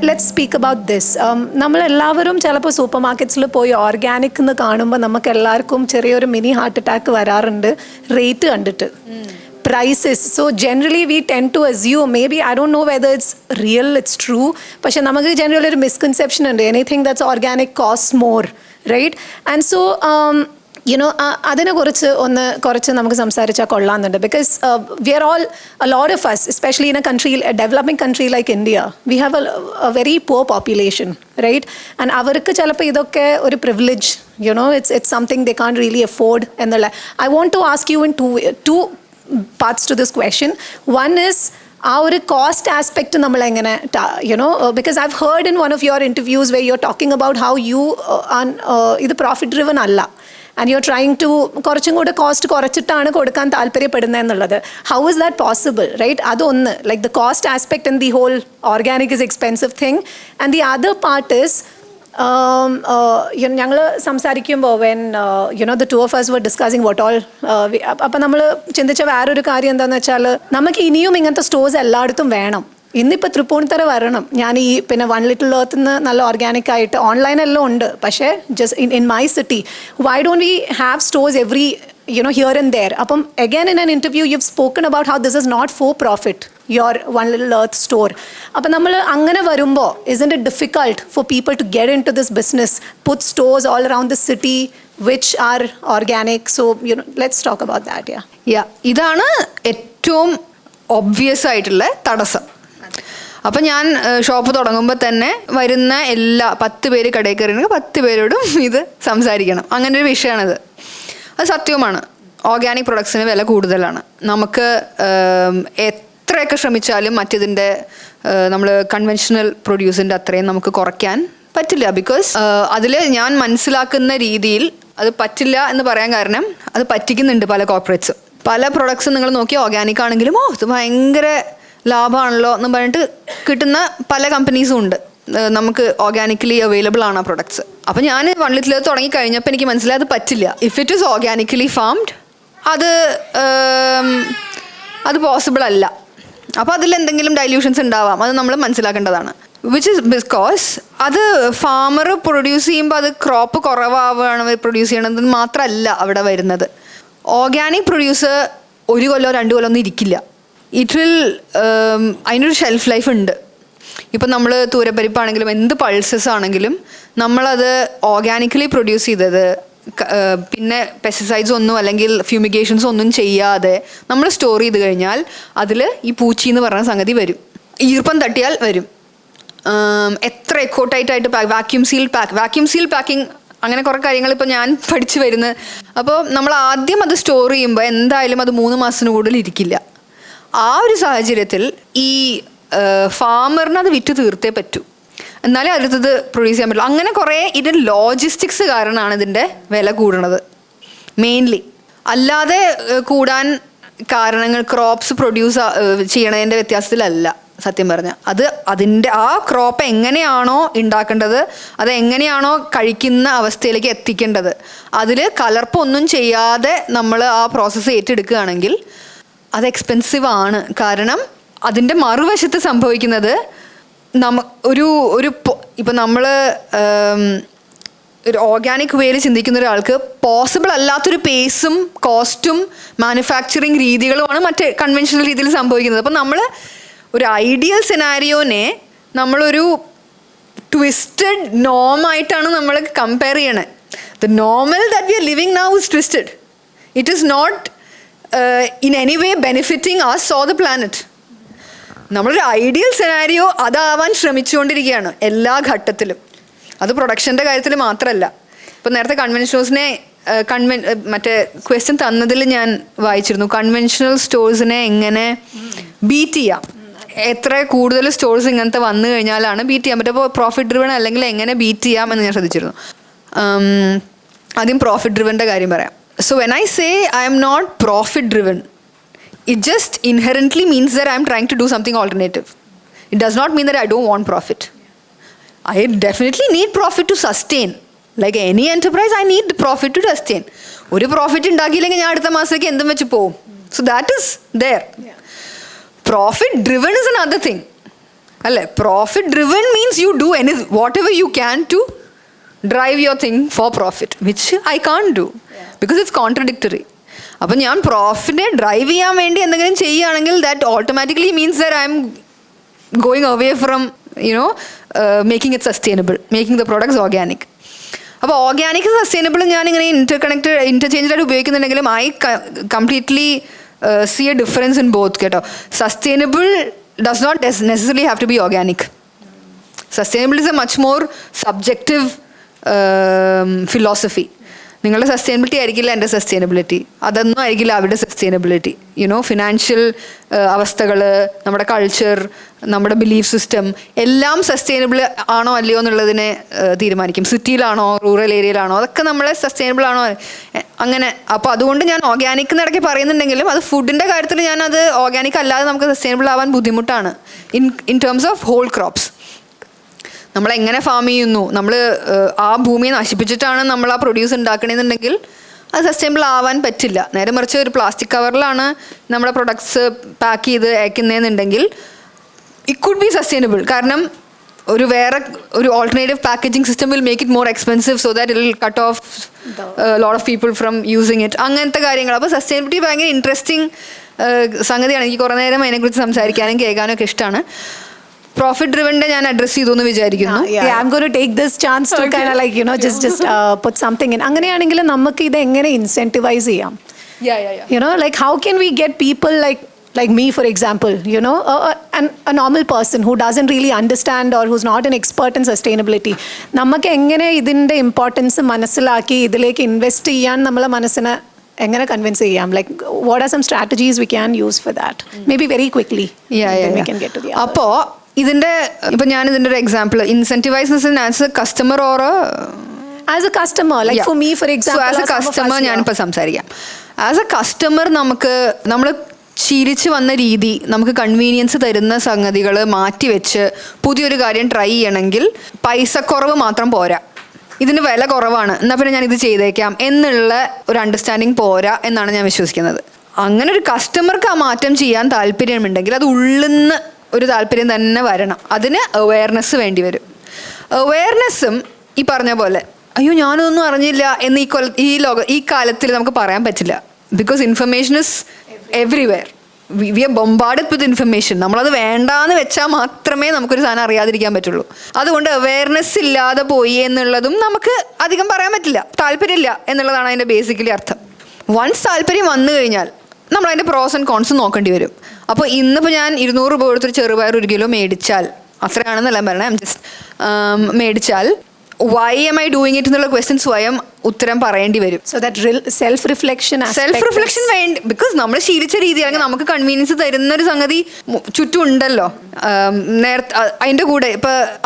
Let's speak about this. നമ്മളെല്ലാവരും ചിലപ്പോൾ super മാർക്കറ്റ്സിൽ പോയി ഓർഗാനിക് എന്ന് കാണുമ്പോൾ നമുക്ക് എല്ലാവർക്കും ചെറിയൊരു മിനി ഹാർട്ട് അറ്റാക്ക് വരാറുണ്ട് റേറ്റ് കണ്ടിട്ട്, prices. So generally we tend to assume, maybe I don't know whether it's real, it's true, പക്ഷെ നമുക്ക് generally ഒരു misconception ഉണ്ട്, anything that's organic costs more, right? And so അതിനെ കുറച്ച് നമുക്ക് സംസാരിച്ചാൽ കൊള്ളാമെന്നുണ്ട്. Because we are all, A lot of us, especially in a country, a developing country like India, we have a very poor population, right? And അവർക്ക് ചിലപ്പോൾ ഇതൊക്കെ ഒരു privilege, it's something they can't really afford എന്നുള്ള. I want to ask you in two parts to this question. One is ആ ഒരു cost aspect നമ്മൾ എങ്ങനെ, because I've heard in one of your interviews where you're talking about how you ഇത് profit driven അല്ല, and you're trying to കുറച്ചും കൂടെ cost കുറച്ചിട്ടാണ് കൊടുക്കാൻ താല്പര്യപ്പെടുന്നത് എന്നുള്ളത്. How is that possible, right? അതൊന്ന്, like the cost aspect and the whole organic is expensive thing. And the other part is, ഞങ്ങൾ സംസാരിക്കുമ്പോൾ when the two of us were discussing what all, അപ്പം നമ്മൾ ചിന്തിച്ച വേറൊരു കാര്യം എന്താണെന്ന് വെച്ചാൽ, നമുക്ക് ഇനിയും ഇങ്ങനത്തെ സ്റ്റോഴ്സ് എല്ലായിടത്തും വേണം. ഇന്നിപ്പോൾ തൃപ്പൂണിത്തറ വരണം, ഞാൻ ഈ പിന്നെ വൺ ലിറ്റിൽ എർത്ത് നിന്ന് നല്ല ഓർഗാനിക് ആയിട്ട് ഓൺലൈനെല്ലാം ഉണ്ട്, പക്ഷേ just in my city, why don't we have stores every here and there? അപ്പം again in an interview you've spoken about how this is not for profit, your one little earth store. അപ്പം നമ്മൾ അങ്ങനെ വരുമ്പോൾ isn't it difficult for people to get into this business, put stores all around the city which are organic? So let's talk about that. ഇതാണ് ഏറ്റവും obvious ആയിട്ടുള്ള തടസ്സം. അപ്പം ഞാൻ ഷോപ്പ് തുടങ്ങുമ്പോൾ തന്നെ വരുന്ന എല്ലാ 10 പേര് കടയിൽ കയറിയെങ്കിൽ 10 പേരോടും ഇത് സംസാരിക്കണം, അങ്ങനെ ഒരു വിഷയമാണിത്. അത് സത്യവുമാണ്. ഓർഗാനിക് പ്രൊഡക്ട്സിന് വില കൂടുതലാണ്. നമുക്ക് എത്രയൊക്കെ ശ്രമിച്ചാലും മറ്റേതിൻ്റെ നമ്മൾ കൺവെൻഷണൽ പ്രൊഡ്യൂസിൻ്റെ അത്രയും നമുക്ക് കുറയ്ക്കാൻ പറ്റില്ല. ബിക്കോസ് അതിൽ ഞാൻ മനസ്സിലാക്കുന്ന രീതിയിൽ അത് പറ്റില്ല എന്ന് പറയാൻ കാരണം, അത് പറ്റിക്കുന്നുണ്ട് പല കോർപ്പറേറ്റ്സും. പല പ്രൊഡക്ട്സും നിങ്ങൾ നോക്കി ഓർഗാനിക് ആണെങ്കിലും ഇത് ഭയങ്കര ലാഭമാണല്ലോ എന്ന് പറഞ്ഞിട്ട് കിട്ടുന്ന പല കമ്പനീസും ഉണ്ട്. നമുക്ക് ഓർഗാനിക്കലി അവൈലബിൾ ആണ് ആ പ്രൊഡക്ട്സ്. അപ്പം ഞാൻ വൺ ലിറ്റിൽ തുടങ്ങി കഴിഞ്ഞപ്പോൾ എനിക്ക് മനസ്സിലായി അത് പറ്റില്ല. If it is organically farmed അത് പോസിബിൾ അല്ല. അപ്പോൾ അതിലെന്തെങ്കിലും ഡൈല്യൂഷൻസ് ഉണ്ടാവാം, അത് നമ്മൾ മനസ്സിലാക്കേണ്ടതാണ്. വിച്ച് ഇസ് ബിക്കോസ് അത് ഫാമർ പ്രൊഡ്യൂസ് ചെയ്യുമ്പോൾ അത് ക്രോപ്പ് കുറവാവുകയാണ് പ്രൊഡ്യൂസ് ചെയ്യണത് മാത്രമല്ല അവിടെ വരുന്നത്. ഓർഗാനിക് പ്രൊഡ്യൂസ് 1 കൊല്ലോ 2 കൊല്ലോ ഒന്നും ഇരിക്കില്ല. ഇറ്റ് വിൽ അതിനൊരു ഷെൽഫ് ലൈഫ് ഉണ്ട്. ഇപ്പം നമ്മൾ തൂരപ്പരിപ്പാണെങ്കിലും എന്ത് പൾസസ് ആണെങ്കിലും നമ്മളത് ഓർഗാനിക്കലി പ്രൊഡ്യൂസ് ചെയ്തത്, പിന്നെ പെസ്റ്റിസൈഡ്സ് ഒന്നും അല്ലെങ്കിൽ ഫ്യൂമിഗേഷൻസ് ഒന്നും ചെയ്യാതെ നമ്മൾ സ്റ്റോർ ചെയ്ത് കഴിഞ്ഞാൽ അതിൽ ഈ പൂച്ചി എന്ന് പറഞ്ഞ സംഗതി വരും. ഈർപ്പം തട്ടിയാൽ വരും. എത്ര എക്കോട്ടൈറ്റായിട്ട് വാക്യൂം സീൽ പാക്കിംഗ് അങ്ങനെ കുറേ കാര്യങ്ങൾ ഇപ്പോൾ ഞാൻ പഠിച്ചു വരുന്നത്. അപ്പോൾ നമ്മൾ ആദ്യം അത് സ്റ്റോർ ചെയ്യുമ്പോൾ എന്തായാലും അത് 3 മാസത്തിന് കൂടുതൽ ഇരിക്കില്ല. ആ ഒരു സാഹചര്യത്തിൽ ഈ ഫാമറിന് അത് വിറ്റ് തീർത്തേ പറ്റൂ, എന്നാലേ അടുത്തത് പ്രൊഡ്യൂസ് ചെയ്യാൻ പറ്റുള്ളൂ. അങ്ങനെ കുറേ ഇതിൻ്റെ ലോജിസ്റ്റിക്സ് കാരണമാണ് ഇതിൻ്റെ വില കൂടുന്നത് മെയിൻലി. അല്ലാതെ കൂടാൻ കാരണങ്ങൾ ക്രോപ്സ് പ്രൊഡ്യൂസ് ചെയ്യണതിൻ്റെ വ്യത്യാസത്തിലല്ല. സത്യം പറഞ്ഞാൽ അതിൻ്റെ ആ ക്രോപ്പ് എങ്ങനെയാണോ ഉണ്ടാക്കേണ്ടത്, അത് എങ്ങനെയാണോ കഴിക്കുന്ന അവസ്ഥയിലേക്ക് എത്തിക്കേണ്ടത്, അതിൽ കലർപ്പൊന്നും ചെയ്യാതെ നമ്മൾ ആ പ്രോസസ്സ് ഏറ്റെടുക്കുകയാണെങ്കിൽ അത് എക്സ്പെൻസീവ് ആണ്. കാരണം അതിൻ്റെ മറുവശത്ത് സംഭവിക്കുന്നത് ഇപ്പം നമ്മൾ ഒരു ഓർഗാനിക് വേയിൽ ചിന്തിക്കുന്ന ഒരാൾക്ക് പോസിബിൾ അല്ലാത്തൊരു പേസും കോസ്റ്റും മാനുഫാക്ചറിങ് രീതികളുമാണ് മറ്റേ കൺവെൻഷണൽ രീതിയിൽ സംഭവിക്കുന്നത്. അപ്പം നമ്മൾ ഒരു ഐഡിയൽ സിനാരിയോനെ നമ്മളൊരു ട്വിസ്റ്റഡ് നോമായിട്ടാണ് നമ്മൾ കമ്പയർ ചെയ്യണത്. The normal that we are living now is twisted. It is not in any way benefiting us or the planet. നമ്മളൊരു ഐഡിയൽ സെനാരിയോ അതാവാൻ ശ്രമിച്ചുകൊണ്ടിരിക്കുകയാണ് എല്ലാ ഘട്ടത്തിലും. അത് പ്രൊഡക്ഷൻ്റെ കാര്യത്തിൽ മാത്രമല്ല. ഇപ്പം നേരത്തെ കൺവെൻഷനൽസിനെ മറ്റേ ക്വസ്റ്റ്യൻ തന്നതിൽ ഞാൻ വായിച്ചിരുന്നു, കൺവെൻഷണൽ സ്റ്റോഴ്സിനെ എങ്ങനെ ബീറ്റ് ചെയ്യാം, എത്ര കൂടുതൽ സ്റ്റോഴ്സ് ഇങ്ങനത്തെ വന്നു കഴിഞ്ഞാലാണ് ബീറ്റ് ചെയ്യാൻ പറ്റുക. അപ്പോൾ പ്രോഫിറ്റ് ഡ്രിവൺ അല്ലെങ്കിൽ എങ്ങനെ ബീറ്റ് ചെയ്യാം എന്ന് ഞാൻ ശ്രദ്ധിച്ചിരുന്നു. ആദ്യം പ്രോഫിറ്റ് ഡ്രിവൻ്റെ കാര്യം പറയാം. So when I say I am not profit driven, it just inherently means that I am trying to do something alternative. It does not mean that I don't want profit. I definitely need profit to sustain. Like any enterprise, I need profit to sustain. ഒരു profit ഉണ്ടാക്കിയില്ലെങ്കിൽ ഞാൻ അടുത്ത മാസത്തേക്ക് എന്തും വെച്ച് പോകും. So that is there. Profit driven is another thing. അല്ലേ? Profit driven means you do any whatever you can to drive your thing for profit, which I can do because it's contradictory. അപ്പം ഞാൻ പ്രോഫിറ്റിനെ ഡ്രൈവ് ചെയ്യാൻ വേണ്ടി എന്തെങ്കിലും ചെയ്യുകയാണെങ്കിൽ that automatically means that I'm going away from making it sustainable, making the products organic. അപ്പോൾ organic sustainable ഞാനിങ്ങനെ ഇന്റർചേഞ്ച് ആയിട്ട് ഉപയോഗിക്കുന്നുണ്ടെങ്കിലും I completely see a difference in both കേട്ടോ. Sustainable does not necessarily have to be organic. Sustainable is a much more subjective philosophy. നിങ്ങളുടെ sustainability ആയിരിക്കില്ല എൻ്റെ sustainability, അതൊന്നും ആയിരിക്കില്ല അവരുടെ സസ്റ്റൈനബിലിറ്റി. ഫിനാൻഷ്യൽ അവസ്ഥകൾ, നമ്മുടെ കൾച്ചർ, നമ്മുടെ ബിലീഫ് സിസ്റ്റം എല്ലാം സസ്റ്റൈനബിൾ ആണോ അല്ലയോ എന്നുള്ളതിനെ തീരുമാനിക്കും. സിറ്റിയിലാണോ റൂറൽ ഏരിയയിലാണോ അതൊക്കെ നമ്മളെ സസ്റ്റൈനബിൾ ആണോ അങ്ങനെ. അപ്പോൾ അതുകൊണ്ട് ഞാൻ ഓർഗാനിക് എന്നിടയ്ക്ക് പറയുന്നുണ്ടെങ്കിലും അത് ഫുഡിൻ്റെ കാര്യത്തിൽ ഞാനത് ഓർഗാനിക് അല്ലാതെ നമുക്ക് സസ്റ്റൈനബിൾ ആവാൻ ബുദ്ധിമുട്ടാണ് in terms of whole crops. നമ്മളെങ്ങനെ ഫാം ചെയ്യുന്നു, നമ്മൾ ആ ഭൂമിയെ നശിപ്പിച്ചിട്ടാണ് നമ്മൾ ആ പ്രൊഡ്യൂസ് ഉണ്ടാക്കണമെന്നുണ്ടെങ്കിൽ അത് സസ്റ്റൈനബിൾ ആവാൻ പറ്റില്ല. നേരെ മറിച്ച് ഒരു പ്ലാസ്റ്റിക് കവറിലാണ് നമ്മുടെ പ്രൊഡക്ട്സ് പാക്ക് ചെയ്ത് അയക്കുന്നതെന്നുണ്ടെങ്കിൽ ഇറ്റ് കുഡ് ബി സസ്റ്റൈനബിൾ. കാരണം ഒരു alternative packaging system will make it more expensive so that it will cut off lot of people from using it. അങ്ങനത്തെ കാര്യങ്ങൾ. അപ്പോൾ സസ്റ്റൈനബിലിറ്റി ഭയങ്കര ഇൻട്രസ്റ്റിംഗ് സംഗതിയാണ്. എനിക്ക് കുറേ നേരം അതിനെക്കുറിച്ച് സംസാരിക്കാനും കേൾക്കാനും ഒക്കെ ഇഷ്ടമാണ്. പ്രോഫിറ്റ് ഡ്രിവന്റെ ഞാൻ അഡ്രസ് ചെയ്തു എന്ന് വിചാരിക്കുന്നു. I'm going to take this chance to kind of like just put something in. അങ്ങനെയാണെങ്കിൽ നമുക്ക് ഇത് എങ്ങനെ ഇൻസെന്റിവൈസ് ചെയ്യാം? Like how can we get people like me, for example, a normal person who doesn't really understand or who's not an expert in sustainability, നമുക്ക് എങ്ങനെ ഇതിന്റെ importance മനസ്സിലാക്കി ഇതിലേക്ക് ഇൻവെസ്റ്റ് ചെയ്യാൻ നമ്മളെ മനസ്സിനെ എങ്ങനെ കൺവിൻസ് ചെയ്യാം? Like what are some strategies we can use for that? Maybe very quickly we can get to the അപ്പോൾ ഇപ്പം ഞാൻ ഇതിൻ്റെ ഒരു example incentivise as a customer or as a customer, like for me for example as a customer ഞാനിപ്പോൾ സംസാരിക്കാം. As a customer നമ്മൾ ശീലിച്ച് വന്ന രീതി, നമുക്ക് കൺവീനിയൻസ് തരുന്ന സംഗതികൾ മാറ്റിവെച്ച് പുതിയൊരു കാര്യം ട്രൈ ചെയ്യണമെങ്കിൽ പൈസക്കുറവ് മാത്രം പോരാ, ഇതിന് വില കുറവാണ് എന്നാൽ പിന്നെ ഞാൻ ഇത് ചെയ്തേക്കാം എന്നുള്ള ഒരു അണ്ടർസ്റ്റാൻഡിങ് പോരാ എന്നാണ് ഞാൻ വിശ്വസിക്കുന്നത്. അങ്ങനെ ഒരു കസ്റ്റമർക്ക് ആ മാറ്റം ചെയ്യാൻ താല്പര്യമുണ്ടെങ്കിൽ അത് ഉള്ളിന്ന് ഒരു താല്പര്യം തന്നെ വരണം. അതിന് അവെയർനെസ് വേണ്ടി വരും. അവെയർനെസ്സും ഈ പറഞ്ഞ പോലെ അയ്യോ ഞാനൊന്നും അറിഞ്ഞില്ല എന്ന് ഈ കാലത്തിൽ നമുക്ക് പറയാൻ പറ്റില്ല. Because information is everywhere. We are bombarded with information. നമ്മളത് വേണ്ടാന്ന് വെച്ചാൽ മാത്രമേ നമുക്കൊരു സാധനം അറിയാതിരിക്കാൻ പറ്റുള്ളൂ. അതുകൊണ്ട് അവെയർനെസ് ഇല്ലാതെ പോയി എന്നുള്ളതും നമുക്ക് അധികം പറയാൻ പറ്റില്ല. താല്പര്യമില്ല എന്നുള്ളതാണ് അതിൻ്റെ ബേസിക്കലി അർത്ഥം. വൺസ് താല്പര്യം വന്നു കഴിഞ്ഞാൽ നമ്മൾ അതിൻ്റെ പ്രോസ് ആൻഡ് കോൺസ് നോക്കേണ്ടി വരും. അപ്പോൾ ഇന്നിപ്പോൾ ഞാൻ 200 രൂപ കൊടുത്തൊരു ചെറുപയർ 1 കിലോ മേടിച്ചാൽ, അത്രയാണെന്നല്ല പറഞ്ഞത്, മേടിച്ചാൽ why am I doing it എന്നുള്ള ക്വസ്റ്റ്യൻ സ്വയം ഉത്തരം പറയേണ്ടി വരും. സോ ദാറ്റ് സെൽഫ് റിഫ്ലക്ഷൻ വേണ്ടി, ബിക്കോസ് നമ്മൾ ശീലിച്ച രീതി അല്ലെങ്കിൽ നമുക്ക് കൺവീനിയൻസ് തരുന്നൊരു സംഗതി ചുറ്റും ഉണ്ടല്ലോ. അതിൻ്റെ കൂടെ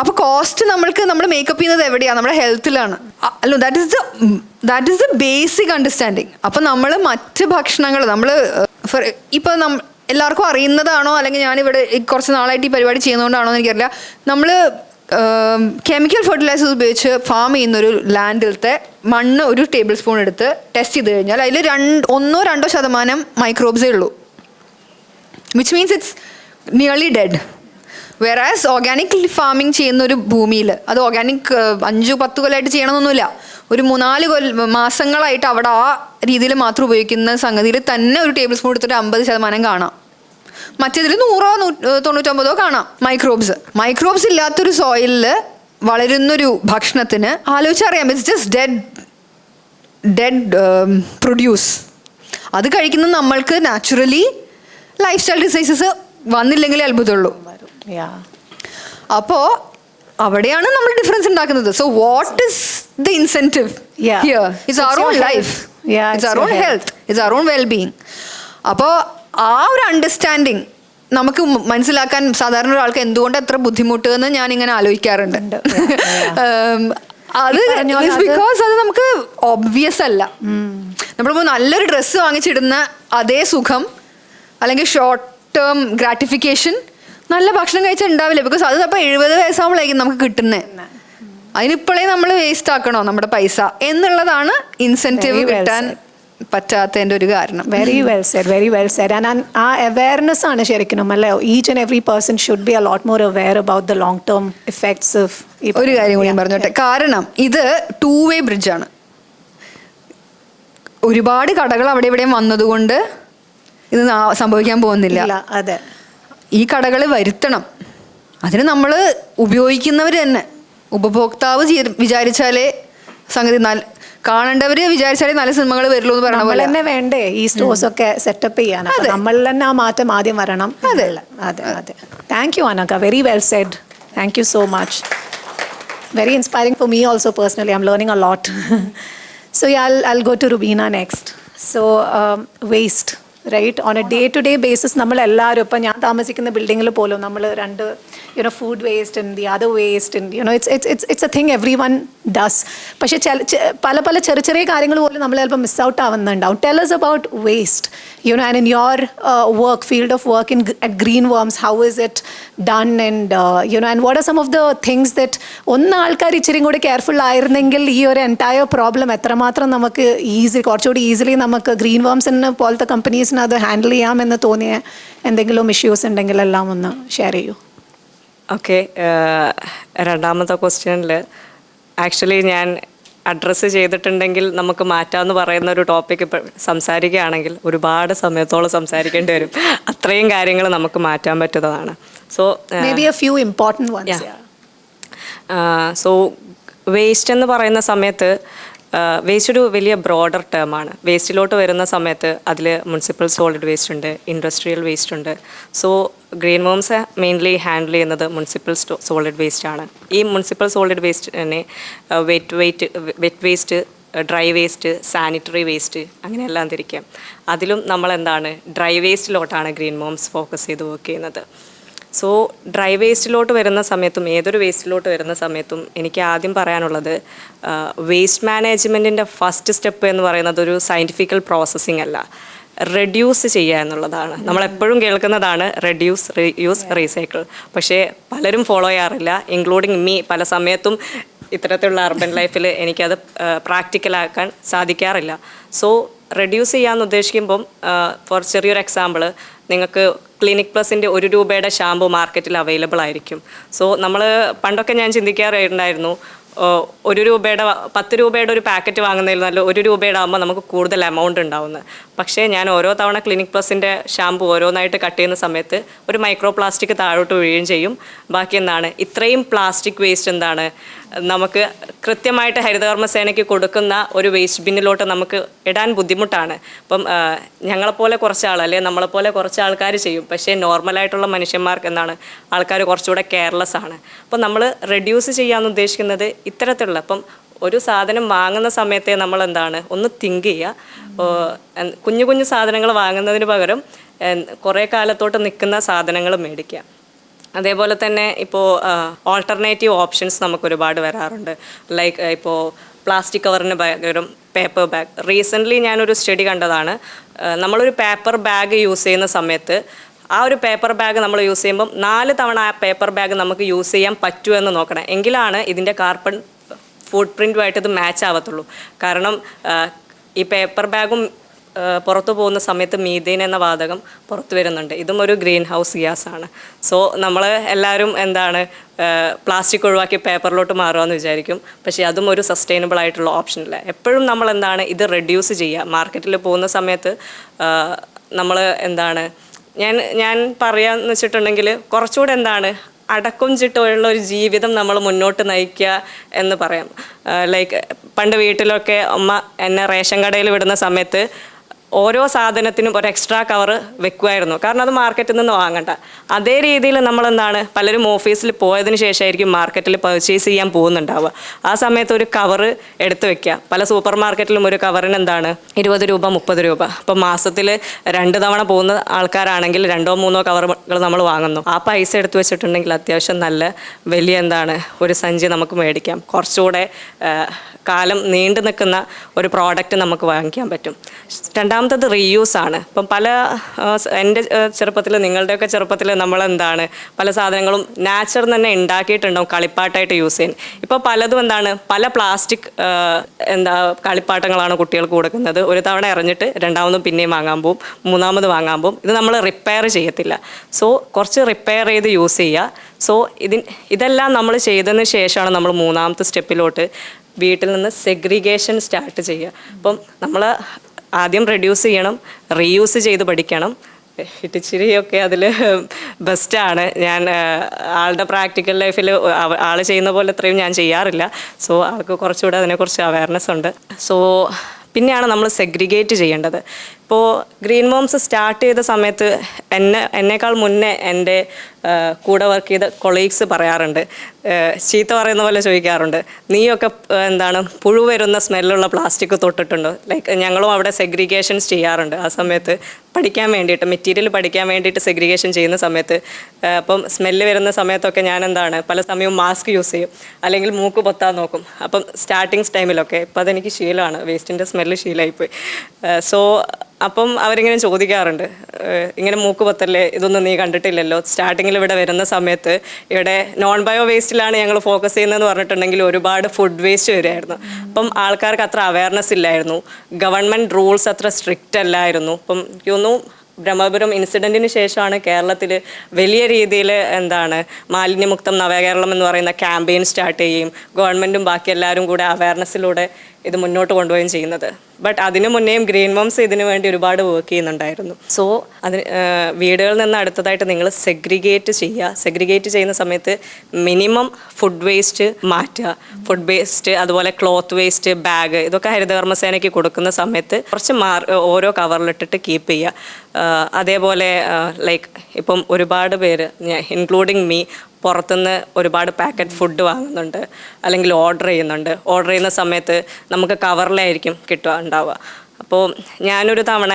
അപ്പോൾ കോസ്റ്റ് നമ്മൾ മേക്കപ്പ് ചെയ്യുന്നത് എവിടെയാണ്? നമ്മുടെ ഹെൽത്തിലാണ്. അല്ലോ that is the basic understanding. അപ്പം നമ്മൾ മറ്റ് ഭക്ഷണങ്ങൾ ഇപ്പം എല്ലാവർക്കും അറിയുന്നതാണോ അല്ലെങ്കിൽ ഞാനിവിടെ കുറച്ച് നാളായിട്ട് ഈ പരിപാടി ചെയ്യുന്നതുകൊണ്ടാണോ എന്ന് എനിക്കറിയില്ല, നമ്മൾ കെമിക്കൽ ഫെർട്ടിലൈസേഴ്സ് ഉപയോഗിച്ച് ഫാം ചെയ്യുന്നൊരു ലാൻഡിലത്തെ മണ്ണ് 1 ടേബിൾ സ്പൂൺ എടുത്ത് ടെസ്റ്റ് ചെയ്ത് കഴിഞ്ഞാൽ അതിൽ 1-2% മൈക്രോബ്സേ ഉള്ളൂ. Which means it's nearly dead. വെറാസ് organic farming ചെയ്യുന്നൊരു ഭൂമിയിൽ അത് ഓർഗാനിക് 5-10 കൊല്ലമായിട്ട് ചെയ്യണമെന്നൊന്നുമില്ല. ഒരു 3-4 മാസങ്ങളായിട്ട് അവിടെ ആ രീതിയിൽ മാത്രം ഉപയോഗിക്കുന്ന സംഗതിയിൽ തന്നെ 1 ടേബിൾ സ്പൂൺ എടുത്തിട്ട് 50% കാണാം. മറ്റേതിൽ 100-99 കാണാം മൈക്രോബ്സ് ഇല്ലാത്തൊരു സോയിലിൽ വളരുന്നൊരു ഭക്ഷണത്തിന് ആലോചിച്ചറിയാം ഇറ്റ്സ് ജസ്റ്റ് ഡെഡ് പ്രൊഡ്യൂസ്. അത് കഴിക്കുന്ന നമ്മൾക്ക് നാച്ചുറലി ലൈഫ് സ്റ്റൈൽ ഡിസീസസ് വന്നില്ലെങ്കിലേ അത്ഭുതമുള്ളൂ. അപ്പോൾ അവിടെയാണ് നമ്മൾ ഡിഫറൻസ് ഉണ്ടാക്കുന്നത്. So what is the incentive here? It's our own life, it's our own health, it's our own well-being. അപ്പോൾ ആ ഒരു അണ്ടർസ്റ്റാൻഡിങ് നമുക്ക് മനസ്സിലാക്കാൻ സാധാരണ ഒരാൾക്ക് എന്തുകൊണ്ട് എത്ര ബുദ്ധിമുട്ട് എന്ന് ഞാനിങ്ങനെ ആലോചിക്കാറുണ്ട്. അത് ബിക്കോസ് അത് നമുക്ക് ഒബ്വിയസ് അല്ല. നമ്മളിപ്പോൾ നല്ലൊരു ഡ്രസ്സ് വാങ്ങിച്ചിടുന്ന അതേ സുഖം അല്ലെങ്കിൽ ഷോർട്ട് ടേം ഗ്രാറ്റിഫിക്കേഷൻ നല്ല ഭക്ഷണം കഴിച്ചാൽ ഉണ്ടാവില്ല. ബിക്കോസ് അത് അപ്പോൾ 70 വയസ്സാകുമ്പോഴേക്കും നമുക്ക് കിട്ടുന്നത്. അതിനിപ്പോഴേ നമ്മൾ വേസ്റ്റ് ആക്കണോ നമ്മുടെ പൈസ എന്നുള്ളതാണ് ഇൻസെൻറ്റീവ് കിട്ടാൻ പറ്റാത്തതിൻ്റെ ഒരു കാരണം. Very well said, very well said. And ആ അവയർനെസ് ആണ് ശരിക്കും അല്ലേ, each and every person should be a lot more aware about the long term effects of. ഒരു കാര്യം കൂടി പറഞ്ഞോട്ടെ, കാരണം ഇത് 2-way ബ്രിഡ്ജാണ്. ഒരുപാട് കടകൾ അവിടെ ഇവിടെയും വന്നതുകൊണ്ട് ഇത് സംഭവിക്കാൻ പോകുന്നില്ല. അതെ, ഈ കടകൾ വരുത്തണം. അതിന് നമ്മൾ ഉപയോഗിക്കുന്നവർ തന്നെ, ഉപഭോക്താവ് വിചാരിച്ചാലേ സംഗതി കാണേണ്ടവര് വിചാരിച്ചാലേ നല്ല സിനിമകൾ വരുള്ളൂ എന്ന് പറഞ്ഞ പോലെ തന്നെ വേണ്ടേ ഈ സ്റ്റോഴ്സ് ഒക്കെ സെറ്റപ്പ് ചെയ്യാൻ. നമ്മൾ തന്നെ ആ മാറ്റം ആദ്യം വരണം. അതെ അതെ അതെ. Thank you Anagha, very well said. Thank you so much. Very inspiring for me also personally. I'm learning a lot. So yeah, I'll go to Rubina next. So waste, right? On a day-to-day basis, നമ്മൾ എല്ലാവരും ഇപ്പം ഞാൻ താമസിക്കുന്ന ബിൽഡിങ്ങിൽ പോലും നമ്മൾ രണ്ട് food waste and the other waste and it's a thing everyone does. പക്ഷേ പല പല ചെറിയ ചെറിയ കാര്യങ്ങൾ പോലും നമ്മൾ ചിലപ്പോൾ മിസ് ഔട്ട് ആവുന്നുണ്ടാവും. Tell us about waste, and in your field of work at Greenworms, how is it done, and and what are some of the things that ഒന്ന് ആൾക്കാർ ഇച്ചിരി കൂടി കെയർഫുൾ ആയിരുന്നെങ്കിൽ ഈ ഒരു എൻറ്റയർ പ്രോബ്ലം എത്രമാത്രം നമുക്ക് കുറച്ചുകൂടി ഈസിലി നമുക്ക് ഗ്രീൻവേംസിന് പോലത്തെ കമ്പനീസിന് അത് ഹാൻഡിൽ ചെയ്യാമെന്ന് തോന്നിയ എന്തെങ്കിലും ഇഷ്യൂസ് ഉണ്ടെങ്കിൽ എല്ലാം ഒന്ന് ഷെയർ ചെയ്യൂ. ഓക്കെ, രണ്ടാമത്തെ ക്വസ്റ്റ്യനിൽ ആക്ച്വലി ഞാൻ അഡ്രസ്സ് ചെയ്തിട്ടുണ്ടെങ്കിൽ നമുക്ക് മാറ്റാമെന്ന് പറയുന്ന ഒരു ടോപ്പിക്ക് ഇപ്പം സംസാരിക്കുകയാണെങ്കിൽ ഒരുപാട് സമയത്തോളം സംസാരിക്കേണ്ടി വരും. അത്രയും കാര്യങ്ങൾ നമുക്ക് മാറ്റാൻ പറ്റുന്നതാണ്. സോ സോ വേസ്റ്റ് എന്ന് പറയുന്ന സമയത്ത് വേസ്റ്റ് ഒരു വലിയ ബ്രോഡർ ടേമാണ്. വേസ്റ്റിലോട്ട് വരുന്ന സമയത്ത് അതിൽ മുനിസിപ്പൽ സോളിഡ് വേസ്റ്റ് ഉണ്ട്, ഇൻഡസ്ട്രിയൽ വേസ്റ്റ് ഉണ്ട്. സോ ഗ്രീൻവേംസ് മെയിൻലി ഹാൻഡിൽ ചെയ്യുന്നത് മുനിസിപ്പൽ സോളിഡ് വേസ്റ്റ് ആണ്. ഈ മുനിസിപ്പൽ സോളിഡ് വേസ്റ്റ് തന്നെ wet waste, dry waste, sanitary waste അങ്ങനെയെല്ലാം തിരിക്കാം. അതിലും നമ്മളെന്താണ് ഡ്രൈ വേസ്റ്റിലോട്ടാണ് ഗ്രീൻവേംസ് ഫോക്കസ് ചെയ്ത് വർക്ക് ചെയ്യുന്നത്. സോ ഡ്രൈ വേസ്റ്റിലോട്ട് വരുന്ന സമയത്തും ഏതൊരു വേസ്റ്റിലോട്ട് വരുന്ന സമയത്തും എനിക്ക് ആദ്യം പറയാനുള്ളത് വേസ്റ്റ് മാനേജ്മെൻറ്റിൻ്റെ ഫസ്റ്റ് സ്റ്റെപ്പ് എന്ന് പറയുന്നത് ഒരു സയൻറ്റിഫിക്കൽ പ്രോസസ്സിംഗ് അല്ല, റെഡ്യൂസ് ചെയ്യുക എന്നുള്ളതാണ്. നമ്മളെപ്പോഴും കേൾക്കുന്നതാണ് റെഡ്യൂസ്, റീയൂസ്, റീസൈക്കിൾ. പക്ഷേ പലരും ഫോളോ ചെയ്യാറില്ല, ഇൻക്ലൂഡിങ് മീ. പല സമയത്തും ഇത്തരത്തിലുള്ള അർബൻ ലൈഫിൽ എനിക്കത് പ്രാക്ടിക്കലാക്കാൻ സാധിക്കാറില്ല. സോ റെഡ്യൂസ് ചെയ്യാമെന്ന് ഉദ്ദേശിക്കുമ്പം ഫോർ ചെറിയൊരു എക്സാമ്പിൾ, നിങ്ങൾക്ക് ക്ലിനിക് പ്ലസിൻ്റെ 1 രൂപയുടെ ഷാമ്പു മാർക്കറ്റിൽ അവൈലബിൾ ആയിരിക്കും. സോ നമ്മൾ പണ്ടൊക്കെ ഞാൻ ചിന്തിക്കാറുണ്ടായിരുന്നു 1 രൂപയുടെ 10 രൂപയുടെ ഒരു പാക്കറ്റ് വാങ്ങുന്നതിൽ നല്ല 1 രൂപയുടെ ആകുമ്പോൾ നമുക്ക് കൂടുതൽ എമൗണ്ട് ഉണ്ടാവുന്നത്. പക്ഷേ ഞാൻ ഓരോ തവണ ക്ലിനിക് പ്ലസിൻ്റെ ഷാമ്പു ഓരോന്നായിട്ട് കട്ട് ചെയ്യുന്ന സമയത്ത് ഒരു മൈക്രോ പ്ലാസ്റ്റിക് താഴോട്ട് വീഴുകയും ചെയ്യും. ബാക്കി എന്താണ് ഇത്രയും പ്ലാസ്റ്റിക് വേസ്റ്റ് എന്താണ് നമുക്ക് കൃത്യമായിട്ട് ഹരിതകർമ്മസേനയ്ക്ക് കൊടുക്കുന്ന ഒരു വേസ്റ്റ് ബിന്നിലോട്ട് നമുക്ക് ഇടാൻ ബുദ്ധിമുട്ടാണ്. അപ്പം ഞങ്ങളെപ്പോലെ കുറച്ച് അല്ലെങ്കിൽ നമ്മളെപ്പോലെ കുറച്ച് ആൾക്കാർ ചെയ്യും. പക്ഷേ നോർമലായിട്ടുള്ള മനുഷ്യന്മാർക്ക് എന്താണ് ആൾക്കാർ കുറച്ചുകൂടെ കെയർലെസ് ആണ്. അപ്പം നമ്മൾ റെഡ്യൂസ് ചെയ്യാമെന്ന് ഉദ്ദേശിക്കുന്നത് ഇത്തരത്തിലുള്ള, അപ്പം ഒരു സാധനം വാങ്ങുന്ന സമയത്തെ നമ്മൾ എന്താണ് ഒന്ന് തിങ്ക് ചെയ്യുക. കുഞ്ഞു കുഞ്ഞു സാധനങ്ങൾ വാങ്ങുന്നതിന് പകരം കുറേ കാലത്തോട്ട് നിൽക്കുന്ന സാധനങ്ങൾ മേടിക്കുക. അതേപോലെ തന്നെ ഇപ്പോൾ ഓൾട്ടർനേറ്റീവ് ഓപ്ഷൻസ് നമുക്ക് ഒരുപാട് വരാറുണ്ട്. ലൈക്ക് ഇപ്പോൾ പ്ലാസ്റ്റിക് കവറിന് പകരം പേപ്പർ ബാഗ്. റീസെൻ്റ്ലി ഞാനൊരു സ്റ്റഡി കണ്ടതാണ്, നമ്മളൊരു പേപ്പർ ബാഗ് യൂസ് ചെയ്യുന്ന സമയത്ത് ആ ഒരു പേപ്പർ ബാഗ് നമ്മൾ യൂസ് ചെയ്യുമ്പം 4 തവണ ആ പേപ്പർ ബാഗ് നമുക്ക് യൂസ് ചെയ്യാൻ പറ്റുമോ എന്ന് നോക്കണം. എങ്കിലാണ് ഇതിൻ്റെ കാർബൺ ഫുട് പ്രിൻറ്റുമായിട്ട് ഇത് മാച്ച് ആവത്തുള്ളൂ. കാരണം ഈ പേപ്പർ ബാഗും പുറത്തു പോകുന്ന സമയത്ത് മീഥേൻ എന്ന വാതകം പുറത്തു വരുന്നുണ്ട്. ഇതും ഒരു ഗ്രീൻ ഹൗസ് ഗ്യാസാണ്. സോ നമ്മൾ എല്ലാവരും എന്താണ് പ്ലാസ്റ്റിക് ഒഴിവാക്കി പേപ്പറിലോട്ട് മാറുകയെന്ന് വിചാരിക്കും. പക്ഷേ അതും ഒരു സസ്റ്റൈനബിൾ ആയിട്ടുള്ള ഓപ്ഷനല്ല. എപ്പോഴും നമ്മൾ എന്താണ് ഇത് റെഡ്യൂസ് ചെയ്യുക. മാർക്കറ്റിൽ പോകുന്ന സമയത്ത് നമ്മൾ എന്താണ് ഞാൻ പറയാന്ന് വെച്ചിട്ടുണ്ടെങ്കിൽ കുറച്ചുകൂടെ എന്താണ് അടക്കം ചിട്ടുള്ള ഒരു ജീവിതം നമ്മൾ മുന്നോട്ട് നയിക്കുക എന്ന് പറയാം. ലൈക്ക് പണ്ട് വീട്ടിലൊക്കെ അമ്മ എന്നെ റേഷൻ കടയിൽ വിടുന്ന സമയത്ത് ഓരോ സാധനത്തിനും ഒരു എക്സ്ട്രാ കവറ് വെക്കുമായിരുന്നു. കാരണം അത് മാർക്കറ്റിൽ നിന്ന് വാങ്ങണ്ട. അതേ രീതിയിൽ നമ്മളെന്താണ് പലരും ഓഫീസിൽ പോയതിന് ശേഷമായിരിക്കും മാർക്കറ്റിൽ പർച്ചേസ് ചെയ്യാൻ പോകുന്നുണ്ടാവുക. ആ സമയത്ത് ഒരു കവറ് എടുത്ത് വെക്കുക. പല സൂപ്പർ മാർക്കറ്റിലും ഒരു കവറിന് എന്താണ് 20 രൂപ 30 രൂപ. അപ്പോൾ മാസത്തിൽ 2 തവണ പോകുന്ന ആൾക്കാരാണെങ്കിൽ 2-3 കവറുകൾ നമ്മൾ വാങ്ങുന്നു. ആ പൈസ എടുത്ത് വെച്ചിട്ടുണ്ടെങ്കിൽ അത്യാവശ്യം നല്ല വലിയ എന്താണ് ഒരു സഞ്ചി നമുക്ക് മേടിക്കാം. കുറച്ചുകൂടെ കാലം നീണ്ടു നിൽക്കുന്ന ഒരു പ്രോഡക്റ്റ് നമുക്ക് വാങ്ങിക്കാൻ പറ്റും. രണ്ടാമത്തെ രണ്ടാമത്തത് റീയൂസ് ആണ്. ഇപ്പം പല എൻ്റെ ചെറുപ്പത്തിൽ നിങ്ങളുടെയൊക്കെ ചെറുപ്പത്തിൽ നമ്മളെന്താണ് പല സാധനങ്ങളും നാച്ചുറൽ തന്നെ ഉണ്ടാക്കിയിട്ടുണ്ടാവും കളിപ്പാട്ടായിട്ട് യൂസ് ചെയ്യാൻ. ഇപ്പോൾ പലതും എന്താണ് പല പ്ലാസ്റ്റിക് കളിപ്പാട്ടങ്ങളാണ് കുട്ടികൾക്ക് കൊടുക്കുന്നത്. ഒരു തവണ എറിഞ്ഞിട്ട് രണ്ടാമതും പിന്നെയും വാങ്ങാൻ പോവും, മൂന്നാമത് വാങ്ങാൻ പോവും. ഇത് നമ്മൾ റിപ്പയർ ചെയ്യത്തില്ല. സോ കുറച്ച് റിപ്പയർ ചെയ്ത് യൂസ് ചെയ്യുക. സോ ഇതെല്ലാം നമ്മൾ ചെയ്തതിന് ശേഷമാണ് നമ്മൾ മൂന്നാമത്തെ സ്റ്റെപ്പിലോട്ട് വീട്ടിൽ നിന്ന് സെഗ്രിഗേഷൻ സ്റ്റാർട്ട് ചെയ്യുക. അപ്പം നമ്മൾ ആദ്യം റെഡ്യൂസ് ചെയ്യണം, റീയൂസ് ചെയ്ത് പഠിക്കണം. ഇട്ടിച്ചിരിയൊക്കെ അതിൽ ബെസ്റ്റാണ്. ഞാൻ ആളുടെ പ്രാക്ടിക്കൽ ലൈഫിൽ ആൾ ചെയ്യുന്ന പോലെ അത്രയും ഞാൻ ചെയ്യാറില്ല. സോ ആൾക്ക് കുറച്ചുകൂടെ അതിനെക്കുറിച്ച് അവയർനെസ് ഉണ്ട്. സോ പിന്നെയാണ് നമ്മൾ സെഗ്രിഗേറ്റ് ചെയ്യേണ്ടത്. ഇപ്പോൾ ഗ്രീൻ മോംസ് സ്റ്റാർട്ട് ചെയ്ത സമയത്ത് എന്നേക്കാൾ മുന്നേ എൻ്റെ കൂടെ വർക്ക് ചെയ്ത കൊളീഗ്സ് പറയാറുണ്ട്, ചീത്ത പറയുന്ന പോലെ ചോദിക്കാറുണ്ട്, നീയൊക്കെ പുഴു വരുന്ന സ്മെല്ലുള്ള പ്ലാസ്റ്റിക് തൊട്ടിട്ടുണ്ടോ? ലൈക്ക് ഞങ്ങളും അവിടെ സെഗ്രിഗേഷൻസ് ചെയ്യാറുണ്ട്. ആ സമയത്ത് പഠിക്കാൻ വേണ്ടിയിട്ട്, മെറ്റീരിയൽ പഠിക്കാൻ വേണ്ടിയിട്ട് സെഗ്രിഗേഷൻ ചെയ്യുന്ന സമയത്ത് അപ്പം സ്മെല്ല് വരുന്ന സമയത്തൊക്കെ ഞാൻ പല സമയവും മാസ്ക് യൂസ് ചെയ്യും, അല്ലെങ്കിൽ മൂക്ക് പൊത്താൻ നോക്കും. അപ്പം സ്റ്റാർട്ടിങ് ടൈമിലൊക്കെ. ഇപ്പം അതെനിക്ക് ശീലമാണ്, വേസ്റ്റിൻ്റെ സ്മെല്ല് ശീലമായിപ്പോയി. സോ അപ്പം അവരിങ്ങനെ ചോദിക്കാറുണ്ട്, ഇങ്ങനെ മൂക്ക് പൊത്തല്ലേ, ഇതൊന്നും നീ കണ്ടിട്ടില്ലല്ലോ. സ്റ്റാർട്ടിങ്ങിൽ ഇവിടെ വരുന്ന സമയത്ത് ഇവിടെ നോൺ ബയോ വേസ്റ്റിലാണ് ഞങ്ങൾ ഫോക്കസ് ചെയ്യുന്നതെന്ന് പറഞ്ഞിട്ടുണ്ടെങ്കിൽ ഒരുപാട് ഫുഡ് വേസ്റ്റ് വരുമായിരുന്നു. അപ്പം ആൾക്കാർക്ക് അത്ര അവയർനെസ് ഇല്ലായിരുന്നു, ഗവൺമെൻറ് റൂൾസ് അത്ര സ്ട്രിക്റ്റ് അല്ലായിരുന്നു. അപ്പം എനിക്കൊന്നും ബ്രഹ്മപുരം ഇൻസിഡൻറ്റിന് ശേഷമാണ് കേരളത്തിൽ വലിയ രീതിയിൽ മാലിന്യമുക്തം നവകേരളം എന്ന് പറയുന്ന ക്യാമ്പയിൻ സ്റ്റാർട്ട് ചെയ്യുകയും ഗവൺമെൻറ്റും ബാക്കി എല്ലാവരും കൂടെ അവയർനെസ്സിലൂടെ ഇത് മുന്നോട്ട് കൊണ്ടുപോവുകയും ചെയ്യുന്നത്. ബട്ട് അതിനു മുന്നേയും ഗ്രീൻ മോംസ് ഇതിനു വേണ്ടി ഒരുപാട് വർക്ക് ചെയ്യുന്നുണ്ടായിരുന്നു. സോ വീടുകളിൽ നിന്ന് അടുത്തതായിട്ട് നിങ്ങൾ സെഗ്രിഗേറ്റ് ചെയ്യുക. സെഗ്രിഗേറ്റ് ചെയ്യുന്ന സമയത്ത് മിനിമം ഫുഡ് വേസ്റ്റ് മാറ്റുക. ഫുഡ് വേസ്റ്റ്, അതുപോലെ ക്ലോത്ത് വേസ്റ്റ്, ബാഗ്, ഇതൊക്കെ ഹരിതകർമ്മസേനയ്ക്ക് കൊടുക്കുന്ന സമയത്ത് കുറച്ച് ഓരോ കവറിലിട്ടിട്ട് കീപ്പ് ചെയ്യുക. അതേപോലെ ലൈക്ക് ഇപ്പം ഒരുപാട് പേര്, ഇൻക്ലൂഡിങ് മീ, പുറത്തുനിന്ന് ഒരുപാട് പാക്കറ്റ് ഫുഡ് വാങ്ങുന്നുണ്ട്, അല്ലെങ്കിൽ ഓർഡർ ചെയ്യുന്ന സമയത്ത് നമുക്ക് കവറിലായിരിക്കും ഉണ്ടാവുക. അപ്പോൾ ഞാനൊരു തവണ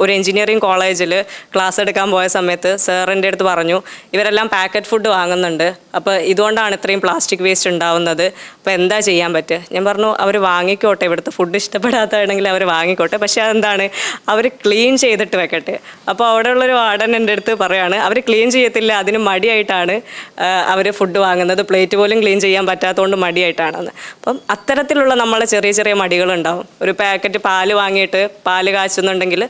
ഒരു എൻജിനീയറിംഗ് കോളേജിൽ ക്ലാസ് എടുക്കാൻ പോയ സമയത്ത് സാർ എൻ്റെ അടുത്ത് പറഞ്ഞു, ഇവരെല്ലാം പാക്കറ്റ് ഫുഡ് വാങ്ങുന്നുണ്ട്, അപ്പോൾ ഇതുകൊണ്ടാണ് ഇത്രയും പ്ലാസ്റ്റിക് വേസ്റ്റ് ഉണ്ടാവുന്നത്, അപ്പോൾ എന്താ ചെയ്യാൻ പറ്റുക? ഞാൻ പറഞ്ഞു, അവർ വാങ്ങിക്കോട്ടെ, ഇവിടുത്തെ ഫുഡ് ഇഷ്ടപ്പെടാത്തതാണെങ്കിൽ അവർ വാങ്ങിക്കോട്ടെ, പക്ഷേ അവർ ക്ലീൻ ചെയ്തിട്ട് വെക്കട്ടെ. അപ്പോൾ അവിടെയുള്ളൊരു വാർഡൻ എൻ്റെ അടുത്ത് പറയാണ്, അവർ ക്ലീൻ ചെയ്യത്തില്ല, അതിന് മടിയായിട്ടാണ് അവർ ഫുഡ് വാങ്ങുന്നത്, പ്ലേറ്റ് പോലും ക്ലീൻ ചെയ്യാൻ പറ്റാത്തതുകൊണ്ട് മടിയായിട്ടാണെന്ന്. അപ്പം അത്തരത്തിലുള്ള നമ്മളെ ചെറിയ ചെറിയ മടികളുണ്ടാവും. ഒരു പാക്കറ്റ് പാല് വാങ്ങിയിട്ട് പാല് കാച്ചുന്നുണ്ടെങ്കിൽ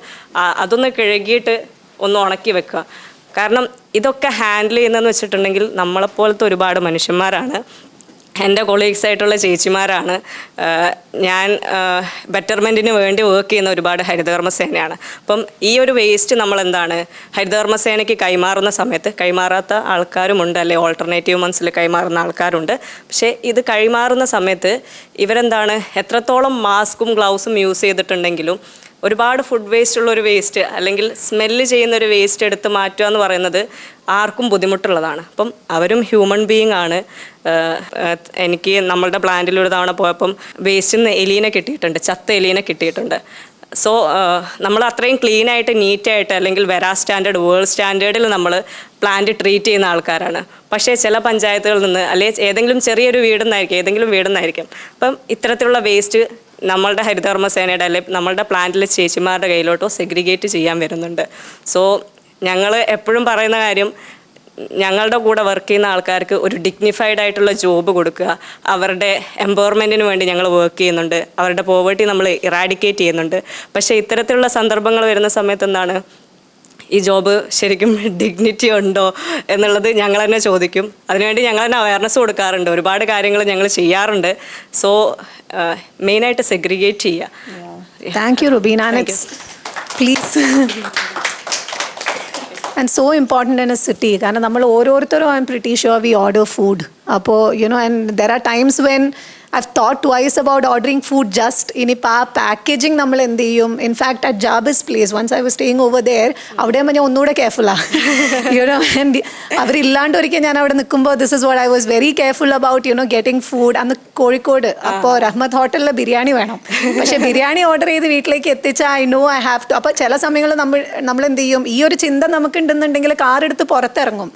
അതൊന്ന് കഴുകിയിട്ട് ഒന്ന് ഉണക്കി വെക്കുക. കാരണം ഇതൊക്കെ ഹാൻഡിൽ ചെയ്യുന്നതെന്ന് വെച്ചിട്ടുണ്ടെങ്കിൽ നമ്മളെപ്പോലത്തെ ഒരുപാട് മനുഷ്യന്മാരാണ്, എൻ്റെ കൊളീഗ്സ് ആയിട്ടുള്ള ചേച്ചിമാരാണ്. ഞാൻ ബെറ്റർമെൻറ്റിന് വേണ്ടി വർക്ക് ചെയ്യുന്ന ഒരുപാട് ഹരിതകർമ്മസേനയാണ്. അപ്പം ഈ ഒരു വേസ്റ്റ് ഹരിതകർമ്മസേനയ്ക്ക് കൈമാറുന്ന സമയത്ത്, കൈമാറാത്ത ആൾക്കാരുമുണ്ട്, അല്ലെ ഓൾട്ടർനേറ്റീവ് മന്ത്സിൽ കൈമാറുന്ന ആൾക്കാരുണ്ട്. പക്ഷേ ഇത് കൈമാറുന്ന സമയത്ത് എത്രത്തോളം മാസ്കും ഗ്ലൗസും യൂസ് ചെയ്തിട്ടുണ്ടെങ്കിലും ഒരുപാട് ഫുഡ് വേസ്റ്റ് ഉള്ളൊരു വേസ്റ്റ്, അല്ലെങ്കിൽ സ്മെല്ല് ചെയ്യുന്നൊരു വേസ്റ്റ് എടുത്ത് മാറ്റുക എന്ന് പറയുന്നത് ആർക്കും ബുദ്ധിമുട്ടുള്ളതാണ്. അപ്പം അവരും ഹ്യൂമൻ ബീയിങ് ആണ്. എനിക്ക് നമ്മളുടെ പ്ലാന്റിൽ ഒരു തവണ പോയപ്പം വേസ്റ്റിൽ നിന്ന് എലീനെ കിട്ടിയിട്ടുണ്ട്, ചത്ത എലീനെ കിട്ടിയിട്ടുണ്ട്. സോ നമ്മൾ അത്രയും ക്ലീനായിട്ട്, നീറ്റായിട്ട്, അല്ലെങ്കിൽ സ്റ്റാൻഡേർഡ്, വേൾഡ് സ്റ്റാൻഡേർഡിൽ നമ്മൾ പ്ലാന്റ് ട്രീറ്റ് ചെയ്യുന്ന ആൾക്കാരാണ്. പക്ഷേ ചില പഞ്ചായത്തുകളിൽ നിന്ന്, അല്ലെങ്കിൽ ഏതെങ്കിലും ചെറിയൊരു വീടെന്നായിരിക്കും, അപ്പം ഇത്തരത്തിലുള്ള വേസ്റ്റ് നമ്മളുടെ ഹരിതകർമ്മസേനയുടെ, അല്ലെങ്കിൽ നമ്മളുടെ പ്ലാന്റിലെ ചേച്ചിമാരുടെ കയ്യിലോട്ടോ സെഗ്രിഗേറ്റ് ചെയ്യാൻ വരുന്നുണ്ട്. സോ ഞങ്ങൾ എപ്പോഴും പറയുന്ന കാര്യം, ഞങ്ങളുടെ കൂടെ വർക്ക് ചെയ്യുന്ന ആൾക്കാർക്ക് ഒരു ഡിഗ്നിഫൈഡ് ആയിട്ടുള്ള ജോബ് കൊടുക്കുക. അവരുടെ എംപവർമെൻറ്റിന് വേണ്ടി ഞങ്ങൾ വർക്ക് ചെയ്യുന്നുണ്ട്, അവരുടെ പോവേർട്ടി നമ്മൾ ഇറാഡിക്കേറ്റ് ചെയ്യുന്നുണ്ട്. പക്ഷേ ഇത്തരത്തിലുള്ള സന്ദർഭങ്ങൾ വരുന്ന സമയത്ത് ഈ ജോബ് ശരിക്കും ഡിഗ്നിറ്റി ഉണ്ടോ എന്നുള്ളത് ഞങ്ങൾ തന്നെ ചോദിക്കും. അതിനുവേണ്ടി ഞങ്ങൾ തന്നെ അവയർനെസ് കൊടുക്കാറുണ്ട്, ഒരുപാട് കാര്യങ്ങൾ ഞങ്ങൾ ചെയ്യാറുണ്ട്. സോ മെയിനായിട്ട് സെഗ്രിഗേറ്റ് ചെയ്യുക. Thank you Rubina. Please. And so important in a city. കാരണം നമ്മൾ ഓരോരുത്തരും, I'm pretty sure we order food. അപ്പോൾ and there are times when I've thought twice about ordering food just ഇനിയിപ്പോൾ ആ പാക്കേജിങ് നമ്മൾ എന്ത് ചെയ്യും. In fact at Jabi's place, once I was staying over there, അവിടെ ഞാൻ ഒന്നുകൂടെ കെയർഫുള്ളാണ്. അവരില്ലാണ്ട് ഒരിക്കൽ ഞാൻ അവിടെ നിൽക്കുമ്പോൾ this is what I was very careful about getting food. അന്ന് കോഴിക്കോട് അപ്പോൾ റഹ്മത്ത് ഹോട്ടലിൽ ബിരിയാണി വേണം, പക്ഷേ ബിരിയാണി ഓർഡർ ചെയ്ത് വീട്ടിലേക്ക് എത്തിച്ചാൽ I know I have to. അപ്പോൾ ചില സമയങ്ങളിൽ നമ്മൾ എന്ത് ചെയ്യും, ഈ ഒരു ചിന്ത നമുക്ക് ഉണ്ടെന്നുണ്ടെങ്കിൽ കാർ എടുത്ത് പുറത്തിറങ്ങും.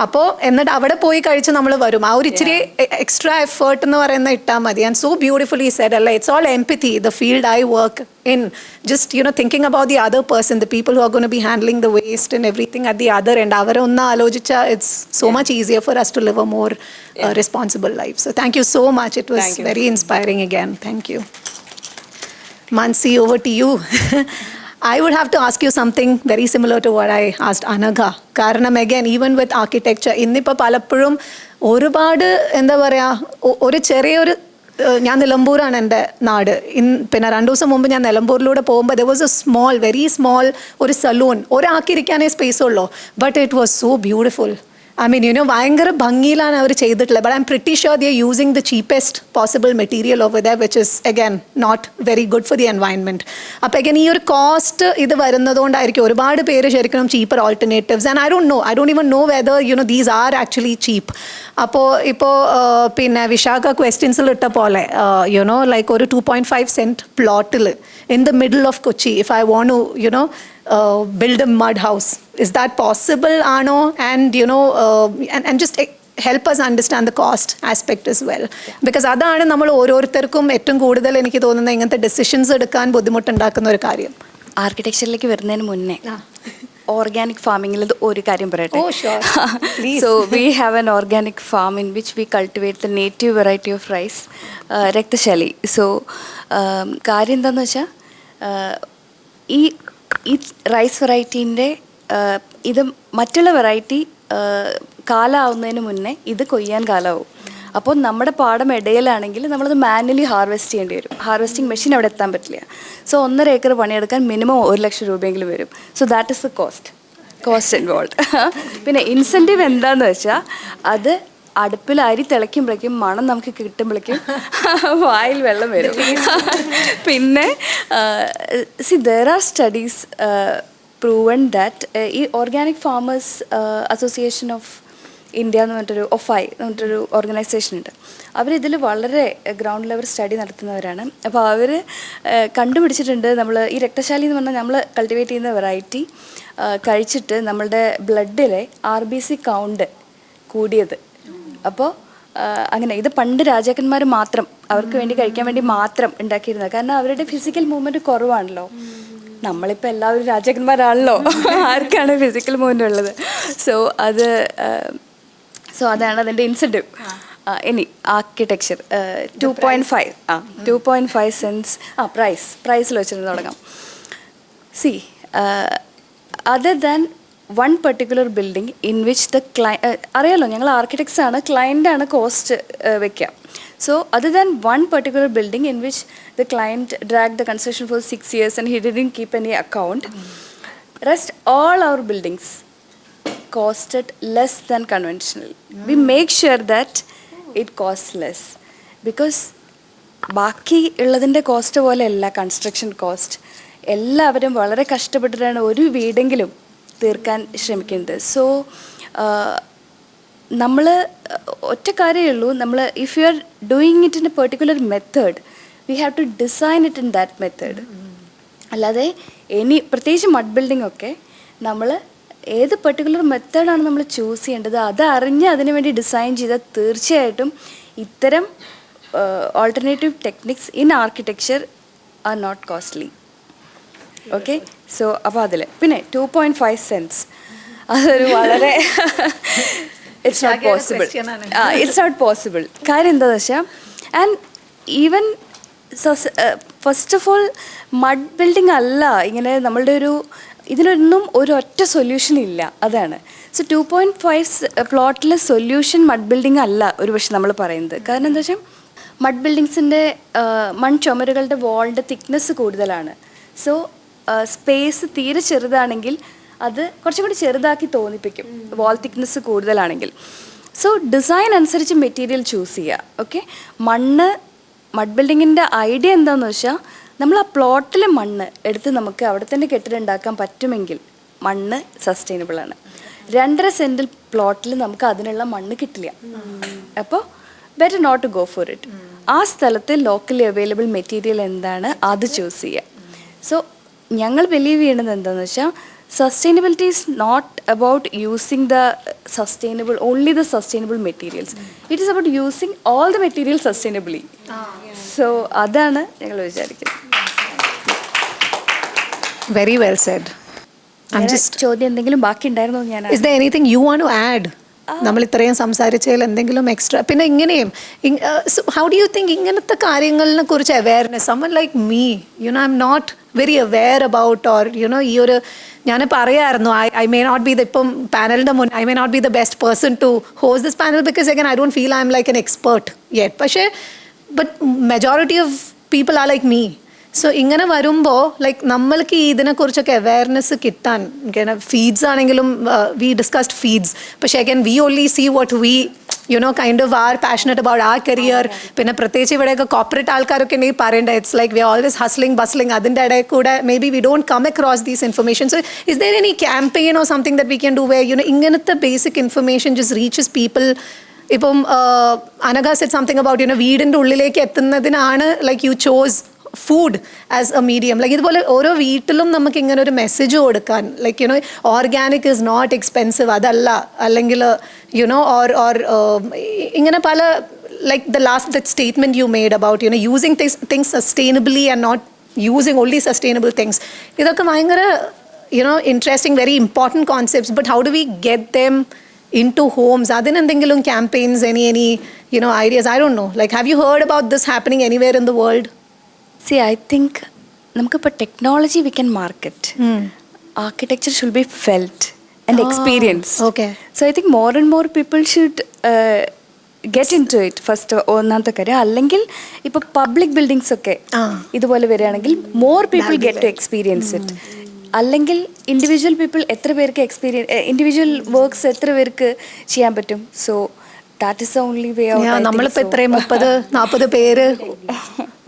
അപ്പോൾ എന്നിട്ട് അവിടെ പോയി കഴിച്ച് നമ്മൾ വരും. ആ ഒരു ഇച്ചിരി എക്സ്ട്രാ എഫേർട്ട് എന്ന് പറയുന്നത് ഇട്ടാൽ മതി. ആൻഡ് സോ ബ്യൂട്ടിഫുള്ളി സെഡ് അല്ലേ, it's all empathy, the field I work in, just thinking about the other person, the people who are going to be handling the waste and everything at the other end. Avare onna alochicha, it's so much easier for us to live a more responsible life. So thank you so much, it was very inspiring again. Thank you. Mansi, over to you. I would have to ask you something very similar to what I asked Anagha. Karanam, again, even with architecture, ഇന്നിപ്പോൾ പലപ്പോഴും ഒരുപാട് എന്താ പറയുക, ഒരു ചെറിയൊരു, ഞാൻ നിലമ്പൂരാണ് എൻ്റെ നാട്. പിന്നെ 2 ദിവസം മുമ്പ് ഞാൻ നിലമ്പൂരിലൂടെ പോകുമ്പോൾ there was a small, very small ഒരു സലൂൺ, ഒരാൾക്കിരിക്കാനേ സ്പേസ് ഉള്ളൂ. But it was so beautiful. I mean, ഭയങ്കര ഭംഗിയിലാണ് അവർ ചെയ്തിട്ടുള്ളത്. But I'm pretty sure they are using the cheapest possible material over there, which is again not very good for the environment. അപ്പോൾ again ഈ ഒരു cost ഇത് വരുന്നതുകൊണ്ടായിരിക്കും ഒരുപാട് പേര് ശരിക്കും cheaper alternatives, and I don't even know whether these are actually cheap. അപ്പോൾ ഇപ്പോൾ പിന്നെ വിശാഖ ക്വസ്റ്റ്യൻസിൽ ഇട്ട പോലെ like ഒരു 2.5 cent പ്ലോട്ടിൽ in the middle of Kochi, if I want to build a mud house, is that possible, Ano? And and just help us understand the cost aspect as well, because അതാണ് നമ്മൾ ഓരോരുത്തർക്കും ഏറ്റവും കൂടുതൽ എനിക്ക് തോന്നുന്ന ഇങ്ങനത്തെ decisions എടുക്കാൻ ബുദ്ധിമുട്ടുണ്ടാക്കുന്ന ഒരു കാര്യം. ആർക്കിടെക്ചറിലേക്ക് വരുന്നതിന് മുന്നേ ഓർഗാനിക് ഫാമിങ്ങിൽ ഒരു കാര്യം പറയട്ടെ. So we have an organic farm in which we cultivate the native variety of rice, Rakthashali. So കാര്യം എന്താണെന്ന് വെച്ചാൽ ഈ റൈസ് വെറൈറ്റീൻ്റെ ഇത് മറ്റുള്ള വെറൈറ്റി കാലമാവുന്നതിന് മുന്നേ ഇത് കൊയ്യാൻ കാലമാവും. അപ്പോൾ നമ്മുടെ പാടം ഇടയിലാണെങ്കിൽ നമ്മളത് മാനുവലി ഹാർവെസ്റ്റ് ചെയ്യേണ്ടി വരും. ഹാർവെസ്റ്റിംഗ് മെഷീൻ അവിടെ എത്താൻ പറ്റില്ല. സോ 1.5 ഏക്കർ പണിയെടുക്കാൻ മിനിമം 1 ലക്ഷം രൂപയെങ്കിലും വരും. So that is the cost involve. പിന്നെ ഇൻസെൻറ്റീവ് എന്താണെന്ന് വെച്ചാൽ അത് അടുപ്പിൽ അരി തിളയ്ക്കുമ്പോഴേക്കും മണം നമുക്ക് കിട്ടുമ്പോഴേക്കും വായിൽ വെള്ളം വരും. പിന്നെ there are studies proven that ഈ organic farmers association of India എന്ന് പറഞ്ഞിട്ടൊരു OFI എന്ന് പറഞ്ഞിട്ടൊരു ഓർഗനൈസേഷൻ ഉണ്ട്. അവരിതിൽ വളരെ ഗ്രൗണ്ട് ലെവൽ സ്റ്റഡി നടത്തുന്നവരാണ്. അപ്പോൾ അവർ കണ്ടുപിടിച്ചിട്ടുണ്ട്, നമ്മൾ ഈ രക്തശാലി എന്ന് പറഞ്ഞാൽ നമ്മൾ കൾട്ടിവേറ്റ് ചെയ്യുന്ന വെറൈറ്റി കഴിച്ചിട്ട് നമ്മളുടെ ബ്ലഡിലെ RBC കൗണ്ട് കൂടിയത്. അപ്പോൾ അങ്ങനെ ഇത് പണ്ട് രാജാക്കന്മാർ മാത്രം അവർക്ക് വേണ്ടി കഴിക്കാൻ വേണ്ടി മാത്രം ഉണ്ടാക്കിയിരുന്നത്. കാരണം അവരുടെ ഫിസിക്കൽ മൂവ്മെൻറ്റ് കുറവാണല്ലോ. നമ്മളിപ്പോൾ എല്ലാവരും രാജാക്കന്മാരാണല്ലോ, ആർക്കാണ് ഫിസിക്കൽ മൂവ്മെൻ്റ് ഉള്ളത്? സോ അതാണ് അതിൻ്റെ ഇൻസെൻറ്റീവ്. ഇനി ആർക്കിടെക്ചർ 2.5 സെൻസ് പ്രൈസിൽ വെച്ചിട്ട് തുടങ്ങാം. Other than one particular building in which the അറിയാലോ, ഞങ്ങൾ ആർക്കിടെക്ട്സ് ആണ്, ക്ലയൻ്റാണ് കോസ്റ്റ് വയ്ക്കുക. So other than one particular building in which the client dragged the construction for 6 years and he didn't keep any account, rest all our buildings costed less than conventional. We make sure that it costs less, because ബാക്കി ഉള്ളതിൻ്റെ cost പോലെയല്ല construction cost. എല്ലാവരും വളരെ കഷ്ടപ്പെട്ടിട്ടാണ് ഒരു വീടെങ്കിലും തീർക്കാൻ ശ്രമിക്കുന്നത്. So നമ്മൾ ഒറ്റ കാര്യമേ ഉള്ളൂ, നമ്മൾ if you are doing it in a particular method, we have to design it in that method. അല്ലാതെ പ്രത്യേകിച്ച് മഡ് ബിൽഡിംഗ് ഒക്കെ നമ്മൾ ഏത് പെർട്ടിക്കുലർ മെത്തേഡാണ് നമ്മൾ ചൂസ് ചെയ്യേണ്ടത് അത് അറിഞ്ഞ് അതിനു വേണ്ടി ഡിസൈൻ ചെയ്താൽ തീർച്ചയായിട്ടും ഇത്തരം alternative techniques in architecture are not costly. Okay, so അപ്പോൾ അതിൽ പിന്നെ 2.5 സെൻസ് അതൊരു വളരെ it's not possible. കാര്യം എന്താണെന്ന് വെച്ചാൽ, and even first of all mud building അല്ല ഇങ്ങനെ നമ്മളുടെ ഇതിനൊന്നും ഒരൊറ്റ സൊല്യൂഷൻ ഇല്ല. അതാണ്. സോ 2.5 പ്ലോട്ടിലെ സൊല്യൂഷൻ മഡ് ബിൽഡിംഗ് അല്ല ഒരു പക്ഷെ നമ്മൾ പറയുന്നത്. കാരണം എന്താ വെച്ചാൽ മഡ് ബിൽഡിങ്സിൻ്റെ മൺചുമരുകളുടെ വാളിൻ്റെ തിക്നെസ് കൂടുതലാണ്. സോ സ്പേസ് തീരെ ചെറുതാണെങ്കിൽ അത് കുറച്ചും കൂടി ചെറുതാക്കി തോന്നിപ്പിക്കും വാൾ തിക്നെസ് കൂടുതലാണെങ്കിൽ. സോ ഡിസൈൻ അനുസരിച്ച് മെറ്റീരിയൽ ചൂസ് ചെയ്യുക. ഓക്കെ, മഡ് ബിൽഡിങ്ങിൻ്റെ ഐഡിയ എന്താണെന്ന് വെച്ചാൽ, നമ്മൾ ആ പ്ലോട്ടിലെ മണ്ണ് എടുത്ത് നമുക്ക് അവിടെ തന്നെ കെട്ടിടം ഉണ്ടാക്കാൻ പറ്റുമെങ്കിൽ മണ്ണ് സസ്റ്റൈനബിളാണ്. 2.5 സെൻറ്റിൽ പ്ലോട്ടിൽ നമുക്ക് അതിനുള്ള മണ്ണ് കിട്ടില്ല. അപ്പോൾ better not to go for it. ആ സ്ഥലത്ത് ലോക്കലി അവൈലബിൾ മെറ്റീരിയൽ എന്താണ് അത് ചൂസ് ചെയ്യുക. സോ ഞങ്ങൾ ബിലീവ് ചെയ്യണത് എന്താണെന്ന് വെച്ചാൽ, sustainability is not about using only the sustainable materials. It is about using all the materials sustainably. So അതാണ് ഞങ്ങൾ വിചാരിക്കുന്നത്. Very well said. I'm just. ചോദ്യം എന്തെങ്കിലും ബാക്കി ഉണ്ടായിരുന്നോ? ഞാൻ Is there anything you want to add? നമ്മൾ ഇത്രയും സംസാരിച്ചതിൽ എന്തെങ്കിലും എക്സ്ട്രാ പിന്നെ ഇങ്ങനെയും ഹൗ ഡു യു തിങ്ക് ഇങ്ങനത്തെ കാര്യങ്ങളിനെ കുറിച്ച് awareness someone like me, I'm not very aware about or ഈ ഒരു ഞാൻ പറയായിരുന്നു I may not be the ഇപ്പം പാനലിൻ്റെ മുൻ I may not be the best person to host this panel because again I don't feel I'm like an expert yet. പക്ഷേ but majority of people are like me. So ഇങ്ങനെ വരുമ്പോൾ like നമ്മൾക്ക് ഇതിനെക്കുറിച്ചൊക്കെ awareness കിട്ടാൻ feeds ആണെങ്കിലും we discussed feeds പക്ഷേ again we only see what we kind of are passionate about our career. പിന്നെ പ്രത്യേകിച്ച് ഇവിടെയൊക്കെ കോർപ്പറേറ്റ് ആൾക്കാരൊക്കെ ഉണ്ടെങ്കിൽ പറയേണ്ട it's like we are always hustling bustling അതിൻ്റെ ഇടയിൽ കൂടെ maybe we don't come across these information. So is there any campaign or something that we can do way ഇങ്ങനത്തെ basic information just reaches people. ഇപ്പം Anagha said something about വീടിൻ്റെ ഉള്ളിലേക്ക് എത്തുന്നതിനാണ് like you chose food as a medium. Like ഇതുപോലെ ഓരോ വീട്ടിലും നമുക്ക് ഇങ്ങനെ ഒരു മെസ്സേജ് കൊടുക്കാൻ like organic is not expensive അതല്ല അല്ലെങ്കിൽ or ഇങ്ങനെ പല like the last that statement you made about using things sustainably and not using only sustainable things. ഇതൊക്കെ ഭയങ്കര interesting, very important concepts, but how do we get them into homes? അതിന് എന്തെങ്കിലും campaigns, any ideas? I don't know. Like have you heard about this happening anywhere in the world? See, I think നമുക്കിപ്പോൾ technology we can market. Architecture should be felt and experience. Okay. So I think more and more people should get into it first. ഒന്നാമത്തെ കാര്യം. അല്ലെങ്കിൽ ഇപ്പോൾ public buildings ഒക്കെ ഇതുപോലെ വരികയാണെങ്കിൽ more people get to experience it. അല്ലെങ്കിൽ individual people എത്ര പേർക്ക് ഇൻഡിവിജ്വൽ വർക്ക്സ് എത്ര പേർക്ക് ചെയ്യാൻ പറ്റും. So that is the only way out. നമ്മളിപ്പോൾ ഇത്രയും 30-40 പേര്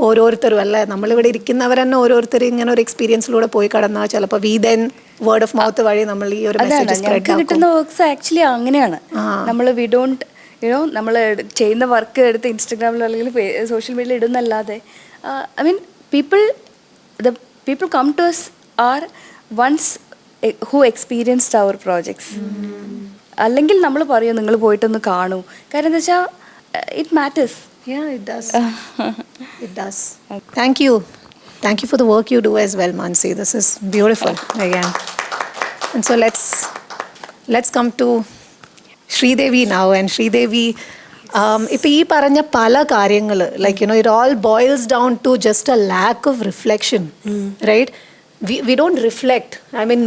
ഓരോരുത്തരും അല്ലേ നമ്മളിവിടെ ഇരിക്കുന്നവർ തന്നെ ഓരോരുത്തരും ഇങ്ങനെ ഒരു എക്സ്പീരിയൻസിലൂടെ പോയി കടന്നാൽ ചിലപ്പോൾ we then word of mouth വഴി നമ്മൾ ഈ ഒരു മെസ്സേജ് സ്പ്രെഡ് ആക്കും. കിട്ടുന്ന വർക്ക്സ് ആക്ച്വലി അങ്ങനെയാണ്. നമ്മൾ വി ഡോണ്ട് നമ്മൾ ചെയ്യുന്ന വർക്ക് എടുത്ത് ഇൻസ്റ്റഗ്രാമിലോ അല്ലെങ്കിൽ സോഷ്യൽ മീഡിയയിൽ ഇടുന്നല്ലാതെ I mean people come to us are ones who experienced our projects. അല്ലെങ്കിൽ നമ്മൾ പറയും നിങ്ങൾ പോയിട്ടൊന്ന് കാണൂ. കാര്യം എന്താ വെച്ചാൽ it matters. Yeah, it does. It does. Thank you. Thank you for the work you do as well, Manasi. This is beautiful again. And so let's come to Sreedevi now. And Sreedevi, ഇപ്പോൾ ഈ പറഞ്ഞ പല കാര്യങ്ങൾ like it all boils down to just a lack of reflection, right? We don't reflect. I mean,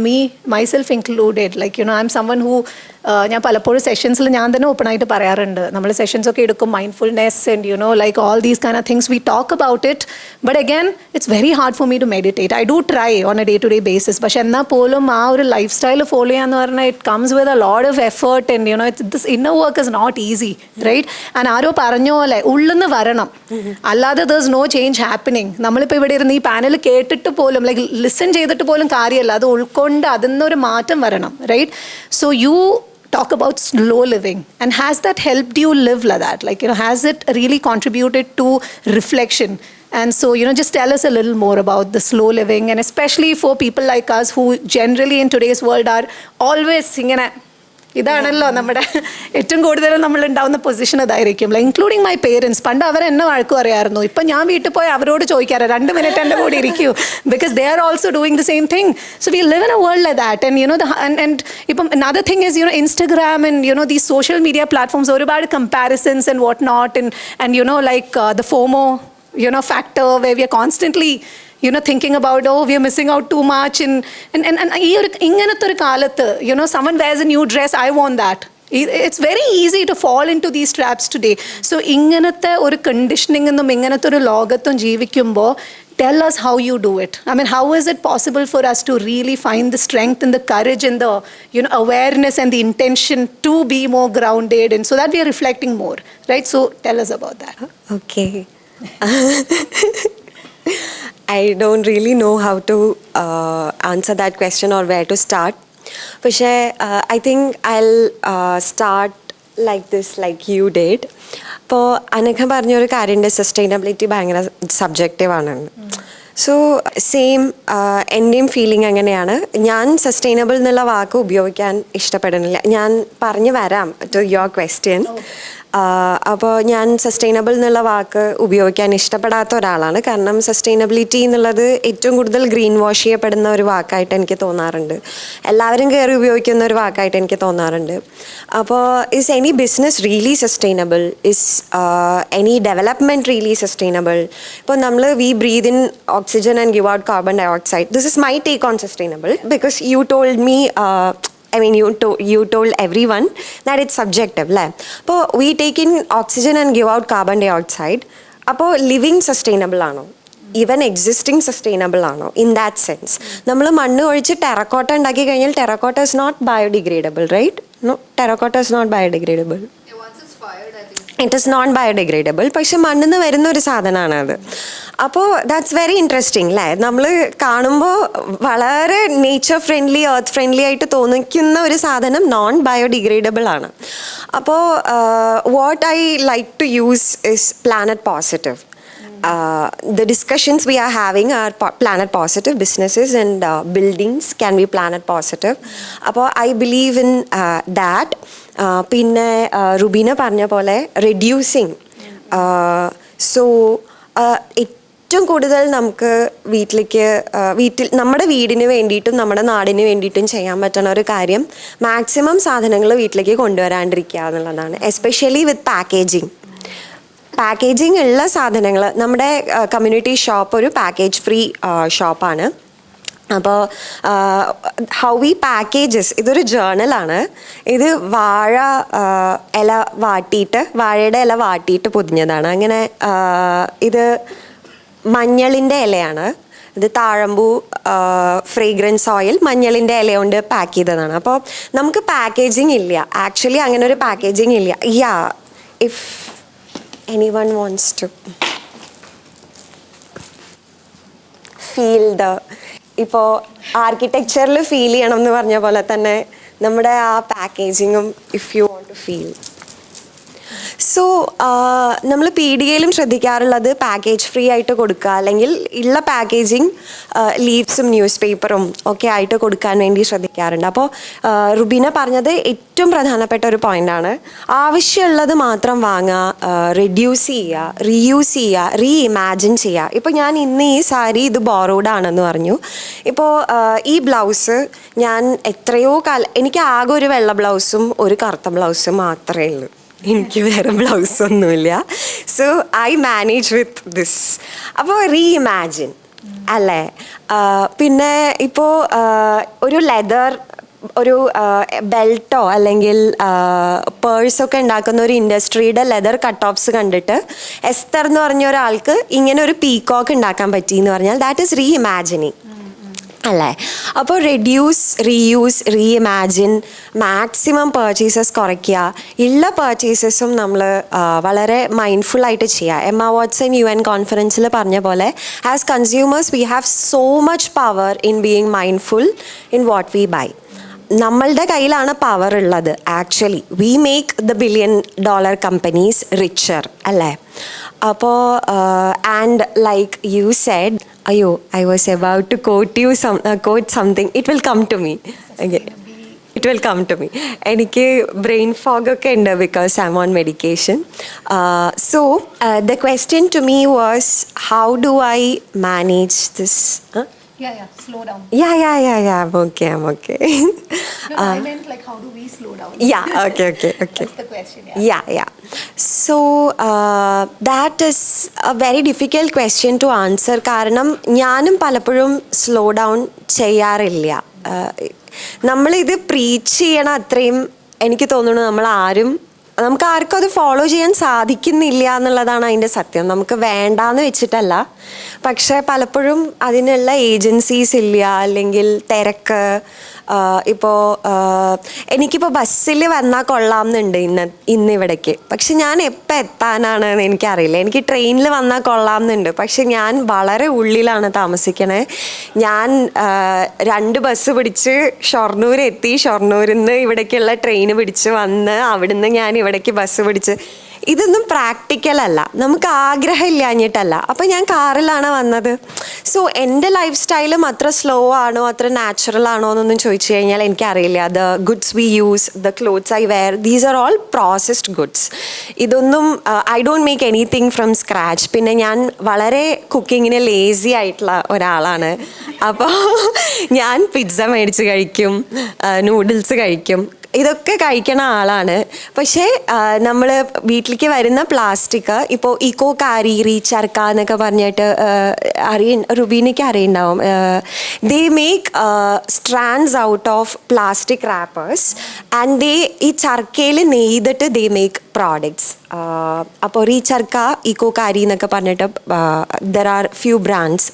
myself included. Like I'm someone who ഞാൻ പലപ്പോഴും സെഷൻസിൽ ഞാൻ തന്നെ open ആയിട്ട് പറയാറുണ്ട്. നമ്മൾ സെഷൻസ് ഒക്കെ എടുക്കും mindfulness and like all these kind of things we talk about it. But again it's very hard for me to meditate. I do try on a day to day basis. പക്ഷെ എന്നാൽ പോലും ആ ഒരു life style follow ചെയ്യാന്ന് പറഞ്ഞാൽ it comes with a lot of effort and this inner work is not easy, right? And ആരോ പറഞ്ഞ പോലെ ഉള്ളിന്ന് വരണം, അല്ലാതെ there is no change happening. നമ്മളിപ്പോൾ ഇവിടെ ഇരുന്ന് ഈ പാനൽ കേട്ടിട്ട് പോലും ലൈക്ക് ലിസൺ ചെയ്തിട്ട് പോലും കാര്യമല്ല, അത് ഉൾക്കൊണ്ട് അതിന്നൊരു മാറ്റം വരണം, right? So you talk about slow living, and has that helped you live like that? Like has it really contributed to reflection? And so just tell us a little more about the slow living, and especially for people like us who generally in today's world are always singing. ഇതാണല്ലോ നമ്മുടെ ഏറ്റവും കൂടുതൽ നമ്മൾ ഉണ്ടാവുന്ന position അതായിരിക്കും. Including my parents. പണ്ട് അവരെന്നെ വഴക്ക് പറയായിരുന്നു. ഇപ്പം ഞാൻ വീട്ടിൽ പോയി അവരോട് ചോദിക്കാറ് 2 മിനിറ്റ് എൻ്റെ കൂടെ ഇരിക്കൂ, because they are also doing the same thing. So we live in A world like that. And ഇപ്പം another thing is Instagram and these social media platforms, ഒരുപാട് comparisons and what not, and like the FOMO factor where we are constantly thinking about, oh, we are missing out too much. And inganathe oru kalathu someone wears a new dress, I want that. It's very easy to fall into these traps today. So inganathe oru conditioning innum inganathe oru logathum jeevikkumbo, tell us how you do it. I mean, how is it possible for us to really find the strength and the courage and the awareness and the intention to be more grounded, and so that we are reflecting more, right? So tell us about that. Okay. I don't really know how to answer that question or where to start. പക്ഷേ I think I'll start like this, like you did. അപ്പോൾ അനഘ പറഞ്ഞൊരു കാര്യമുണ്ട്, sustainability ഭയങ്കര subjective ആണെന്ന്. So same എൻ്റെയും feeling അങ്ങനെയാണ്. ഞാൻ sustainable എന്നുള്ള വാക്ക് ഉപയോഗിക്കാൻ ഇഷ്ടപ്പെടുന്നില്ല. ഞാൻ പറഞ്ഞു വരാം ടു യുവർ ക്വസ്റ്റ്യൻ. അപ്പോൾ ഞാൻ സസ്റ്റൈനബിൾ എന്നുള്ള വാക്ക് ഉപയോഗിക്കാൻ ഇഷ്ടപ്പെടാത്ത ഒരാളാണ്. കാരണം സസ്റ്റൈനബിലിറ്റി എന്നുള്ളത് ഏറ്റവും കൂടുതൽ ഗ്രീൻ വാഷ് ചെയ്യപ്പെടുന്ന ഒരു വാക്കായിട്ട് എനിക്ക് തോന്നാറുണ്ട്. എല്ലാവരും കയറി ഉപയോഗിക്കുന്ന ഒരു വാക്കായിട്ട് എനിക്ക് തോന്നാറുണ്ട്. അപ്പോൾ is any business really sustainable? Is any development really sustainable? ഇപ്പോൾ നമ്മൾ we breathe in oxygen and give out carbon dioxide. This is my take on sustainable because you told me, you told everyone that it's subjective. So we take in oxygen and give out carbon dioxide. Appo living sustainable aano? Even existing sustainable aano? In that sense. നമ്മൾ മണ്ണ് ഒഴിച്ച് terracotta ഉണ്ടാക്കി കഴിഞ്ഞാൽ terracotta is not biodegradable, right? No, terracotta is not biodegradable. It is not biodegradable. പക്ഷെ മണ്ണിൽ നിന്ന് വരുന്ന ഒരു സാധനമാണ് അത്. അപ്പോൾ ദാറ്റ്സ് വെരി ഇൻട്രസ്റ്റിംഗ് അല്ലേ? നമ്മൾ കാണുമ്പോൾ വളരെ നേച്ചർ ഫ്രണ്ട്ലി, എർത്ത് ഫ്രണ്ട്ലി ആയിട്ട് തോന്നിക്കുന്ന ഒരു സാധനം നോൺ ബയോഡിഗ്രേഡബിൾ ആണ്. അപ്പോൾ what I like to use is planet positive. The discussions we are having are planet positive. Businesses and buildings can be planet positive. അപ്പോൾ I believe in that. പിന്നെ റുബീന പറഞ്ഞ പോലെ റെഡ്യൂസിങ്. സോ ഏറ്റവും കൂടുതൽ നമുക്ക് വീട്ടിൽ നമ്മുടെ വീടിന് വേണ്ടിയിട്ടും നമ്മുടെ നാടിന് വേണ്ടിയിട്ടും ചെയ്യാൻ പറ്റുന്ന ഒരു കാര്യം മാക്സിമം സാധനങ്ങൾ വീട്ടിലേക്ക് കൊണ്ടുവരാണ്ടിരിക്കുക എന്നുള്ളതാണ്. എസ്പെഷ്യലി വിത്ത് പാക്കേജിങ് ഉള്ള സാധനങ്ങൾ. നമ്മുടെ കമ്മ്യൂണിറ്റി ഷോപ്പ് ഒരു പാക്കേജ് ഫ്രീ ഷോപ്പാണ്. അപ്പോൾ ഹൗ വി പാക്കേജസ്, ഇതൊരു ജേർണലാണ്. ഇത് വാഴയുടെ ഇല വാട്ടിയിട്ട് പൊതിഞ്ഞതാണ്. അങ്ങനെ ഇത് മഞ്ഞളിൻ്റെ ഇലയാണ്. ഇത് താഴമ്പൂ, ഫ്രേഗ്രൻസ് ഓയിൽ, മഞ്ഞളിൻ്റെ ഇല കൊണ്ട് പാക്ക് ചെയ്തതാണ്. അപ്പോൾ നമുക്ക് പാക്കേജിങ് ഇല്ല, ആക്ച്വലി അങ്ങനെ ഒരു പാക്കേജിങ് ഇല്ല. If anyone wants to feel ഇപ്പോൾ ആർക്കിടെക്ചറിൽ ഫീൽ ചെയ്യണം എന്ന് പറഞ്ഞ പോലെ തന്നെ നമ്മുടെ ആ പാക്കേജിങ്ങും if you want to feel. So നമ്മൾ പീടികയിലും ശ്രദ്ധിക്കാറുള്ളത് പാക്കേജ് ഫ്രീ ആയിട്ട് കൊടുക്കുക, അല്ലെങ്കിൽ ഉള്ള പാക്കേജിങ് ലീവ്സും ന്യൂസ് പേപ്പറും ഒക്കെ ആയിട്ട് കൊടുക്കാൻ വേണ്ടി ശ്രദ്ധിക്കാറുണ്ട്. അപ്പോൾ റുബീന പറഞ്ഞത് ഏറ്റവും പ്രധാനപ്പെട്ട ഒരു പോയിൻ്റാണ്. ആവശ്യമുള്ളത് മാത്രം വാങ്ങുക, റെഡ്യൂസ് ചെയ്യുക, റീയൂസ് ചെയ്യുക, റീഇമാജിൻ ചെയ്യുക. ഇപ്പോൾ ഞാൻ ഇന്ന് ഈ സാരി ഇത് ബോറോഡ് ആണെന്ന് പറഞ്ഞു. ഇപ്പോൾ ഈ ബ്ലൗസ് ഞാൻ എത്രയോ എനിക്ക് ആകെ ഒരു വെള്ള ബ്ലൗസും ഒരു കറുത്ത ബ്ലൗസും മാത്രമേ ഉള്ളൂ. എനിക്ക് വേറെ ബ്ലൗസൊന്നുമില്ല. So I manage with this. അപ്പോൾ റീഇമാജിൻ അല്ലേ? പിന്നെ ഇപ്പോൾ ഒരു ലെതർ, ഒരു ബെൽറ്റോ അല്ലെങ്കിൽ പേഴ്സൊക്കെ ഉണ്ടാക്കുന്ന ഒരു ഇൻഡസ്ട്രിയുടെ ലെതർ കട്ട് ഓഫ്സ് കണ്ടിട്ട് എസ്തർ എന്ന് പറഞ്ഞ ഒരാൾക്ക് ഇങ്ങനെ ഒരു പീകോക്ക് ഉണ്ടാക്കാൻ പറ്റി എന്ന് പറഞ്ഞാൽ ദാറ്റ് ഈസ് റീഇമാജിനിങ് അല്ലേ? അപ്പോൾ reduce, reuse, reimagine, maximum purchases കുറയ്ക്കുക. ഉള്ള പർച്ചേസസും നമ്മൾ വളരെ മൈൻഡ്ഫുള്ളായിട്ട് ചെയ്യുക. എമ്മ വാട്സൺ UN കോൺഫറൻസിൽ പറഞ്ഞ പോലെ as consumers we have so much power in being mindful in what we buy. നമ്മളുടെ കയ്യിലാണ് പവർ ഉള്ളത്. Actually we make the $1 billion companies richer അല്ലേ? അപ്പോൾ and like you said, I was about to quote something. It will come to me. Okay. It will come to me. എനിക്ക് brain fog ഒക്കെ ഉണ്ട് because I'm on medication. So the question to me was, how do I manage this? Slow down. Yeah. I'm okay. No, I meant like how do we slow down? Yeah, okay. That's the question, Yeah. So that is a very difficult question to answer. കാരണം ഞാനും പലപ്പോഴും slow down ചെയ്യാറില്ല. നമ്മളിത് preach ചെയ്യണ അത്രയും എനിക്ക് തോന്നുന്നു നമുക്ക് ആർക്കും അത് ഫോളോ ചെയ്യാൻ സാധിക്കുന്നില്ല എന്നുള്ളതാണ് അതിൻ്റെ സത്യം. നമുക്ക് വേണ്ടാന്ന് വെച്ചിട്ടല്ല, പക്ഷെ പലപ്പോഴും അതിനുള്ള ഏജൻസീസ് ഇല്ല, അല്ലെങ്കിൽ തിരക്ക്. ഇപ്പോൾ എനിക്കിപ്പോൾ ബസ്സിൽ വന്നാൽ കൊള്ളാം എന്നുണ്ട് ഇന്നിവിടേക്ക്, പക്ഷെ ഞാൻ എപ്പോൾ എത്താനാണെന്ന് എനിക്കറിയില്ല. എനിക്ക് ട്രെയിനിൽ വന്നാൽ കൊള്ളാം എന്നുണ്ട്, പക്ഷെ ഞാൻ വളരെ ഉള്ളിലാണ് താമസിക്കണേ. ഞാൻ 2 ബസ് പിടിച്ച് ഷൊർണൂർ എത്തി, ഷൊർണൂരിൽ നിന്ന് ഇവിടേക്കുള്ള ട്രെയിൻ പിടിച്ച് വന്ന് അവിടുന്ന് ഞാൻ ഇവിടെ ഇവിടേക്ക് ബസ് പിടിച്ച്. ഇതൊന്നും പ്രാക്ടിക്കൽ അല്ല, നമുക്ക് ആഗ്രഹം ഇല്ലാഞ്ഞിട്ടല്ല. അപ്പം ഞാൻ കാറിലാണ് വന്നത്. സോ എൻ്റെ ലൈഫ് സ്റ്റൈലും അത്ര സ്ലോ ആണോ അത്ര നാച്ചുറൽ ആണോ എന്നൊന്നും ചോദിച്ചു കഴിഞ്ഞാൽ എനിക്കറിയില്ല. The goods we use, the clothes I wear, these are all processed goods. ഇതൊന്നും I don't make anything from scratch. പിന്നെ ഞാൻ വളരെ കുക്കിങ്ങിന് ലേസി ആയിട്ടുള്ള ഒരാളാണ്. അപ്പോൾ ഞാൻ പിസ്സ മേടിച്ച് കഴിക്കും, നൂഡിൽസ് കഴിക്കും, ഇതൊക്കെ കഴിക്കണ ആളാണ്. പക്ഷേ നമ്മൾ വീട്ടിലേക്ക് വരുന്ന പ്ലാസ്റ്റിക്, ഇപ്പോൾ ഇക്കോ കാരി, റീചർക്ക എന്നൊക്കെ പറഞ്ഞിട്ട് റുബീനയ്ക്ക് അറിയുണ്ടാവും. They make strands out of plastic wrappers and they ഈ ചർക്കയിൽ നെയ്തിട്ട് ദേ മേക്ക് പ്രോഡക്ട്സ്. അപ്പോൾ റീചർക്ക, ഇക്കോ കാരി എന്നൊക്കെ പറഞ്ഞിട്ട് ദർ ആർ ഫ്യൂ ബ്രാൻഡ്സ്.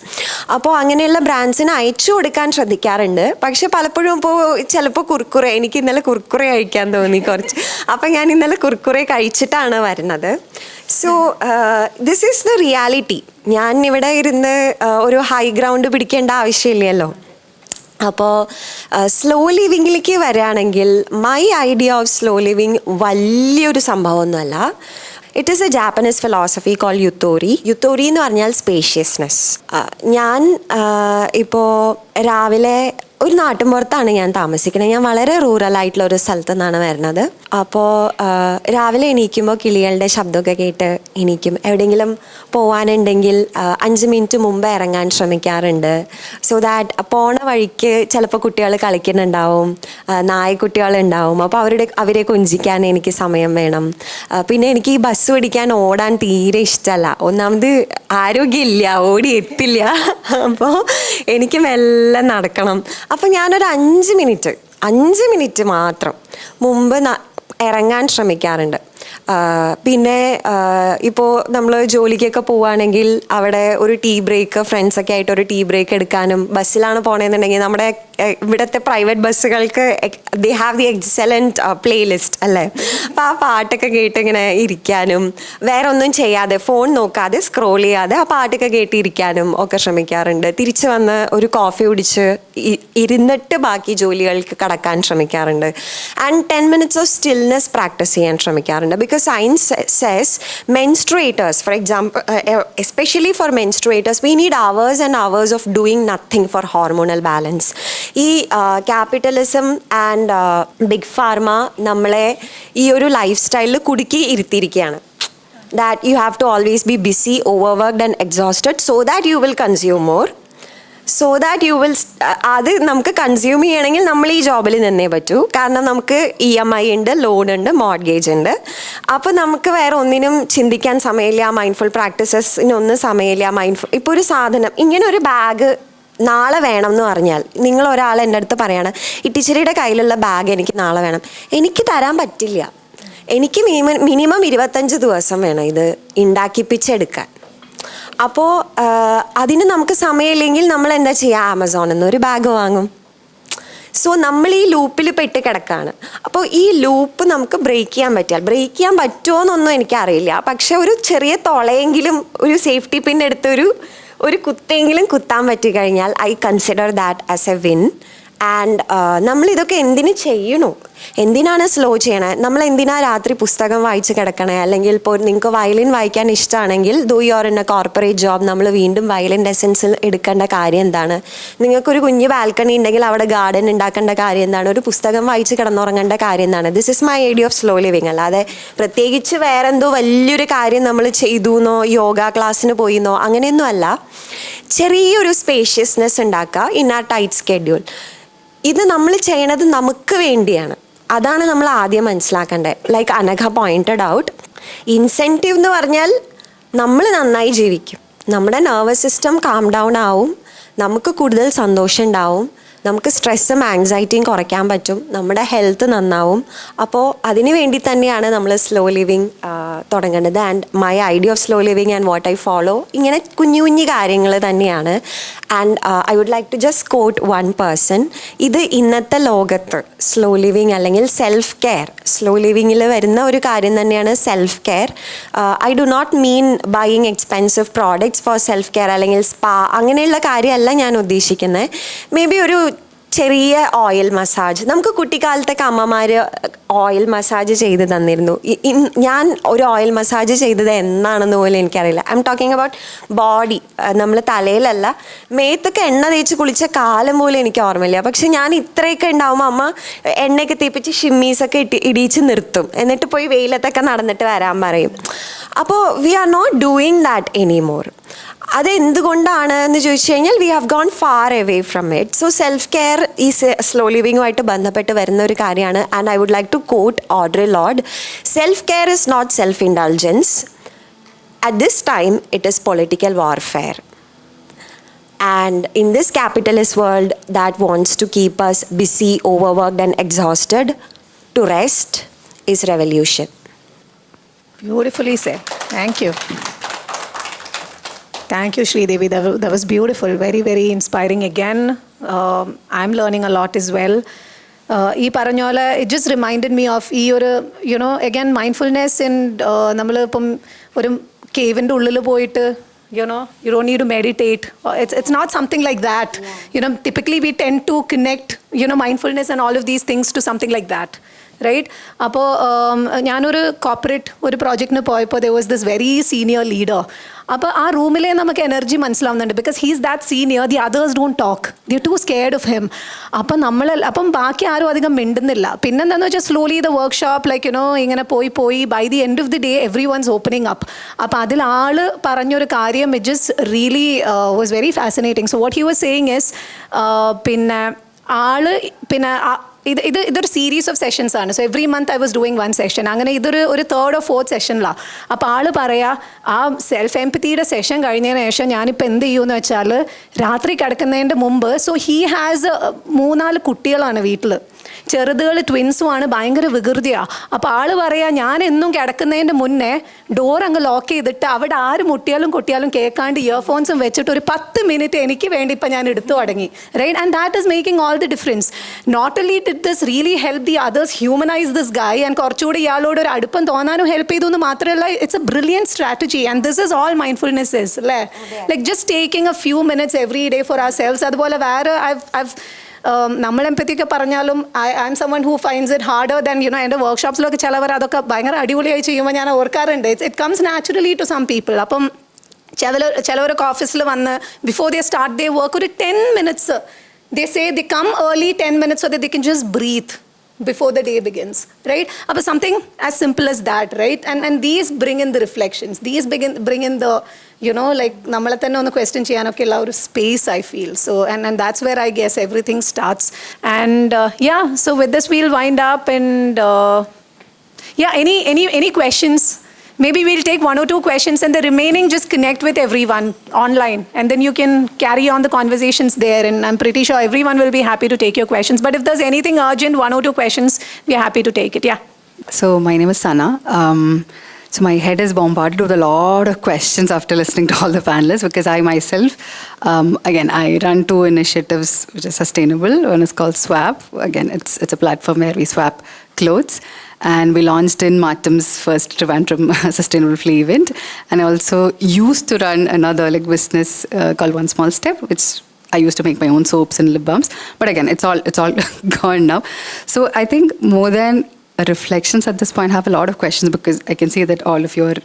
അപ്പോൾ അങ്ങനെയുള്ള ബ്രാൻഡ്സിന് അയച്ചു കൊടുക്കാൻ ശ്രദ്ധിക്കാറുണ്ട്. പക്ഷെ പലപ്പോഴും ഇപ്പോൾ ചിലപ്പോൾ കുർക്കുറെ, എനിക്ക് ഇന്നലെ കുർക്കുറെ കഴിക്കാൻ തോന്നി കുറച്ച്, അപ്പം ഞാൻ ഇന്നലെ കുർക്കുറെ കഴിച്ചിട്ടാണ് വരുന്നത്. So this is the reality. ഞാൻ ഇവിടെ ഇരുന്ന് ഒരു ഹൈ ഗ്രൗണ്ട് പിടിക്കേണ്ട ആവശ്യമില്ലല്ലോ. അപ്പോൾ സ്ലോ ലിവിങ്ങിലേക്ക് വരികയാണെങ്കിൽ my idea of slow living വലിയൊരു സംഭവമൊന്നുമല്ല. It is a Japanese philosophy call yutori. Yutori എന്ന് പറഞ്ഞാൽ സ്പേഷ്യസ്നെസ്. ഞാൻ ഇപ്പോൾ രാവിലെ ഒരു നാട്ടിൻപുറത്താണ് ഞാൻ താമസിക്കുന്നത്. ഞാൻ വളരെ റൂറലായിട്ടുള്ള ഒരു സ്ഥലത്തു നിന്നാണ് വരുന്നത്. അപ്പോൾ രാവിലെ എണീക്കുമ്പോൾ കിളികളുടെ ശബ്ദമൊക്കെ കേട്ട് എണീക്കും. എവിടെയെങ്കിലും പോകാനുണ്ടെങ്കിൽ 5 മിനിറ്റ് മുമ്പ് ഇറങ്ങാൻ ശ്രമിക്കാറുണ്ട്. സോ ദാറ്റ് പോണ വഴിക്ക് ചിലപ്പോൾ കുട്ടികൾ കളിക്കുന്നുണ്ടാവും, നായ്ക്കുട്ടികളുണ്ടാവും. അപ്പോൾ അവരെ കൊഞ്ചിക്കാൻ എനിക്ക് സമയം വേണം. പിന്നെ എനിക്ക് ഈ ബസ് പിടിക്കാൻ ഓടാൻ തീരെ ഇഷ്ടമല്ല. ഒന്നാമത് ആരോഗ്യമില്ല, ഓടി എത്തില്ല. അപ്പോൾ എനിക്ക് മെല്ലെ നടക്കണം. അപ്പം ഞാനൊരു 5 മിനിറ്റ് മാത്രം മുമ്പ് ഇറങ്ങാൻ ശ്രമിക്കാറുണ്ട്. പിന്നെ ഇപ്പോൾ നമ്മൾ ജോലിക്കൊക്കെ പോവുകയാണെങ്കിൽ അവിടെ ഒരു ടീ ബ്രേക്ക്, ഫ്രണ്ട്സൊക്കെ ആയിട്ട് ഒരു ടീ ബ്രേക്ക് എടുക്കാനും, ബസ്സിലാണ് പോകണമെന്നുണ്ടെങ്കിൽ നമ്മുടെ ഇവിടുത്തെ പ്രൈവറ്റ് ബസ്സുകൾക്ക് they have the excellent playlist അല്ലേ. അപ്പോൾ ആ പാട്ടൊക്കെ കേട്ട് ഇങ്ങനെ ഇരിക്കാനും, വേറെ ഒന്നും ചെയ്യാതെ ഫോൺ നോക്കാതെ സ്ക്രോൾ ചെയ്യാതെ ആ പാട്ടൊക്കെ കേട്ടിരിക്കാനും ഒക്കെ ശ്രമിക്കാറുണ്ട്. തിരിച്ച് വന്ന് ഒരു കോഫി കുടിച്ച് ഇരുന്നിട്ട് ബാക്കി ജോലികൾക്ക് കടക്കാൻ ശ്രമിക്കാറുണ്ട്. And 10 minutes of stillness practice ചെയ്യാൻ ശ്രമിക്കാറുണ്ട്. Because science says menstruators, for example, especially for menstruators, we need hours and hours of doing nothing for hormonal balance. ഈ ക്യാപിറ്റലിസം ആൻഡ് ബിഗ് ഫാർമ നമ്മളെ ഈ ഒരു ലൈഫ് സ്റ്റൈലിൽ കുടുക്കി ഇരുത്തിയിരിക്കുകയാണ്. that you have to always be busy, overworked and exhausted so that you will consume more. So that you will അത് നമുക്ക് consume ചെയ്യണമെങ്കിൽ നമ്മൾ ഈ ജോബിൽ നിന്നേ പറ്റൂ. കാരണം നമുക്ക് EMI ഉണ്ട്, ലോൺ ഉണ്ട്, മോർഗേജ് ഉണ്ട്. അപ്പോൾ നമുക്ക് വേറെ ഒന്നിനും ചിന്തിക്കാൻ സമയമില്ല, മൈൻഡ്ഫുൾ പ്രാക്ടീസസിനൊന്നും സമയമില്ല. ഇപ്പോൾ ഒരു സാധനം, ഇങ്ങനെ ഒരു ബാഗ് നാളെ വേണം എന്ന് പറഞ്ഞാൽ, നിങ്ങൾ ഒരാൾ എൻ്റെ അടുത്ത് പറയാണ് ഈ ടീച്ചറിയുടെ കയ്യിലുള്ള ബാഗ് എനിക്ക് നാളെ വേണം, എനിക്ക് തരാൻ പറ്റില്ല. എനിക്ക് മിനിമം 25 ദിവസം വേണം ഇത് ഉണ്ടാക്കിപ്പിച്ചെടുക്കാൻ. അപ്പോൾ അതിന് നമുക്ക് സമയമില്ലെങ്കിൽ നമ്മൾ എന്താ ചെയ്യുക, ആമസോണിൽ നിന്ന് ഒരു ബാഗ് വാങ്ങും. സോ നമ്മൾ ഈ ലൂപ്പിൽ പെട്ട് കിടക്കുകയാണ്. അപ്പോൾ ഈ ലൂപ്പ് നമുക്ക് ബ്രേക്ക് ചെയ്യാൻ പറ്റുമോ എന്നൊന്നും എനിക്കറിയില്ല. പക്ഷെ ഒരു ചെറിയ തുളയെങ്കിലും, ഒരു സേഫ്റ്റി പിൻ എടുത്ത് ഒരു കുത്തെങ്കിലും കുത്താൻ പറ്റിക്കഴിഞ്ഞാൽ I consider that as a win. And നമ്മളിതൊക്കെ എന്തിനു ചെയ്യണു, എന്തിനാണ് സ്ലോ ചെയ്യണേ, നമ്മൾ എന്തിനാണ് രാത്രി പുസ്തകം വായിച്ച് കിടക്കണേ? അല്ലെങ്കിൽ ഇപ്പോൾ നിങ്ങൾക്ക് വയലിൻ വായിക്കാൻ ഇഷ്ടമാണെങ്കിൽ though you are in a corporate job, നമ്മൾ വീണ്ടും വയലിൻ ലെസൺസിൽ എടുക്കേണ്ട കാര്യം എന്താണ്? നിങ്ങൾക്കൊരു കുഞ്ഞ് ബാൽക്കണി ഉണ്ടെങ്കിൽ അവിടെ ഗാർഡൻ ഉണ്ടാക്കേണ്ട കാര്യം എന്താണ്? ഒരു പുസ്തകം വായിച്ച് കിടന്നുറങ്ങേണ്ട കാര്യം എന്താണ്? This is my idea of slow living. അല്ലാതെ പ്രത്യേകിച്ച് വേറെ എന്തോ വലിയൊരു കാര്യം നമ്മൾ ചെയ്തു എന്നോ യോഗ ക്ലാസ്സിന് പോയിന്നോ അങ്ങനെയൊന്നും അല്ല. ചെറിയൊരു സ്പേഷ്യസ്നെസ് ഉണ്ടാക്കുക ഇൻ ആ ടൈറ്റ് സ്കെഡ്യൂൾ. ഇത് നമ്മൾ ചെയ്യണത് നമുക്ക് വേണ്ടിയാണ്. അതാണ് നമ്മൾ ആദ്യം മനസ്സിലാക്കേണ്ടത്. Like Anagha pointed out, incentive എന്ന് പറഞ്ഞാൽ നമ്മൾ നന്നായി ജീവിക്കും, നമ്മുടെ നെർവസ് സിസ്റ്റം കാം ഡൗൺ ആവും, നമുക്ക് കൂടുതൽ സന്തോഷം ഉണ്ടാവും, നമുക്ക് സ്ട്രെസ്സും ആങ്സൈറ്റിയും കുറയ്ക്കാൻ പറ്റും, നമ്മുടെ ഹെൽത്ത് നന്നാവും. അപ്പോൾ അതിനു വേണ്ടി തന്നെയാണ് നമ്മൾ സ്ലോ ലിവിങ് തുടങ്ങേണ്ടത്. And my idea of slow living and what I follow ഇങ്ങനെ കുഞ്ഞു കുഞ്ഞു കാര്യങ്ങൾ തന്നെയാണ്. And I would like to just quote one person. ഇത് ഇന്നത്തെ ലോകത്ത് സ്ലോ ലിവിങ് അല്ലെങ്കിൽ സെൽഫ് കെയർ, സ്ലോ ലിവിങ്ങിൽ വരുന്ന ഒരു കാര്യം തന്നെയാണ് self care. I do not mean buying expensive products for self care അല്ലെങ്കിൽ സ്പാ, അങ്ങനെയുള്ള കാര്യമല്ല ഞാൻ ഉദ്ദേശിക്കുന്നത്. മേ ബി ഒരു ചെറിയ ഓയിൽ മസാജ്. നമുക്ക് കുട്ടിക്കാലത്തൊക്കെ അമ്മമാർ ഓയിൽ മസാജ് ചെയ്ത് തന്നിരുന്നു. ഞാൻ ഒരു ഓയിൽ മസാജ് ചെയ്തത് എന്നാണെന്ന് പോലും എനിക്കറിയില്ല. I am talking about body. നമ്മൾ തലയിലല്ല, മേത്തൊക്കെ എണ്ണ തേച്ച് കുളിച്ച കാലം പോലും എനിക്ക് ഓർമ്മയില്ല. പക്ഷെ ഞാൻ ഇത്രയൊക്കെ ഉണ്ടാവുമ്പോൾ അമ്മ എണ്ണയൊക്കെ തേപ്പിച്ച് ഷിമ്മീസൊക്കെ ഇടിച്ച് നിർത്തും. എന്നിട്ട് പോയി വെയിലത്തൊക്കെ നടന്നിട്ട് വരാൻ പറയും. അപ്പോൾ we are not doing that anymore. അത് എന്തുകൊണ്ടാണ് എന്ന് ചോദിച്ചു കഴിഞ്ഞാൽ we have gone far away from it. So self care ഈ സ്ലോ ലിവിങ്ങുമായിട്ട് ബന്ധപ്പെട്ട് വരുന്ന ഒരു കാര്യമാണ്. And I would like to quote Audre Lorde, self care is not self indulgence. At this time it is political warfare. And in this capitalist world that wants to keep us busy, overworked and exhausted, to rest is revolution. Beautifully said. Thank you. Thank you, Sreedevi. That was beautiful. Very, very inspiring again. I'm learning a lot as well. ഈ പറഞ്ഞ പോലെ it just reminded me of ഈ ഒരു again mindfulness and നമ്മളിപ്പം ഒരു കേവിൻ്റെ ഉള്ളിൽ പോയിട്ട് you don't need to meditate. It's not something like that. Typically we tend to connect mindfulness and all of these things to something like that. Right. അപ്പോൾ ഞാനൊരു corporate ഒരു പ്രോജക്റ്റിന് പോയപ്പോൾ there was this very senior leader. അപ്പോൾ ആ റൂമിലെ നമുക്ക് energy മനസ്സിലാവുന്നുണ്ട് because he's that senior. The others don't talk, they are too scared of him. അപ്പം ബാക്കി ആരും അധികം മിണ്ടുന്നില്ല. പിന്നെന്താണെന്ന് വെച്ചാൽ സ്ലോലി ദ വർക്ക്ഷോപ്പ് ലൈക്ക് ഇങ്ങനെ പോയി by the end of the day everyone's opening up. അപ്പോൾ അതിൽ ആൾ പറഞ്ഞൊരു കാര്യം it just really was very fascinating. So what he was saying is ഇതൊരു സീരീസ് ഓഫ് സെഷൻസ് ആണ്. So every month I was doing one session. അങ്ങനെ ഒരു third or fourth സെഷനിലാണ്. അപ്പോൾ ആൾ പറയാ ആ സെൽഫ് എംപത്തിയുടെ സെഷൻ കഴിഞ്ഞതിന് ശേഷം ഞാനിപ്പോൾ എന്ത് ചെയ്യുമെന്ന് വെച്ചാൽ രാത്രി കിടക്കുന്നതിൻ്റെ മുമ്പ്, സോ ഹീ ഹാസ് 3-4 കുട്ടികളാണ് വീട്ടിൽ, ചെറുതുകൾ ട്വിൻസും ആണ്, ഭയങ്കര വികൃതിയാണ്. അപ്പോൾ ആൾ പറയാ ഞാൻ എന്നും കിടക്കുന്നതിൻ്റെ മുന്നേ ഡോർ അങ്ങ് ലോക്ക് ചെയ്തിട്ട് അവിടെ ആര് മുട്ടിയാലും കൊട്ടിയാലും കേൾക്കാണ്ട് ഇയർഫോൺസും വെച്ചിട്ട് ഒരു 10 മിനിറ്റ് എനിക്ക് വേണ്ടി ഇപ്പം ഞാൻ എടുത്തു തുടങ്ങി. Right. And that is making all the difference. Not only did this really help the others humanise this guy and കുറച്ചുകൂടി ഇയാളോട് ഒരു അടുപ്പം തോന്നാനും ഹെൽപ്പ് ചെയ്തു എന്ന് മാത്രമല്ല it's a brilliant strategy. And this is all mindfulness is അല്ലേ. Like just taking a few minutes every day for ourselves. അതുപോലെ വേറെ നമ്മൾ എംപത്തിയൊക്കെ പറഞ്ഞാലും I am someone who finds it harder than എൻ്റെ വർക്ക്ഷോപ്സിലൊക്കെ ചിലവർ അതൊക്കെ ഭയങ്കര അടിപൊളിയായി ചെയ്യുമ്പോൾ ഞാൻ ഓർക്കാറുണ്ട്. It comes naturally to some people. അപ്പം ചിലവരൊക്കെ ഓഫീസിൽ വന്ന് before they start they work ഒരു 10 minutes they say they come early 10 minutes so that they can just breathe before the day begins, right? But something as simple as that, right? And these bring in the reflections, these bring in the like nammale thanne onu question cheyanokku illa oru space I feel. So and that's where I guess everything starts. And so with this we'll wind up. And any questions? Maybe we'll take 1 or 2 questions and the remaining just connect with everyone online and then you can carry on the conversations there, and I'm pretty sure everyone will be happy to take your questions. But if there's anything urgent, 1 or 2 questions, we're happy to take it. Yeah. So my name is Sana. So my head is bombarded with a lot of questions after listening to all the panelists, because I myself, again, I run 2 initiatives which are sustainable. One is called Swap. Again, it's a platform where we swap clothes. And we launched in Matam's first Trivandrum sustainable flea event. And I also used to run another business called One Small Step, which I used to make my own soaps and lip balms. But again, it's all gone now. So I think more than reflections at this point, I have a lot of questions, because I can see that all of you are,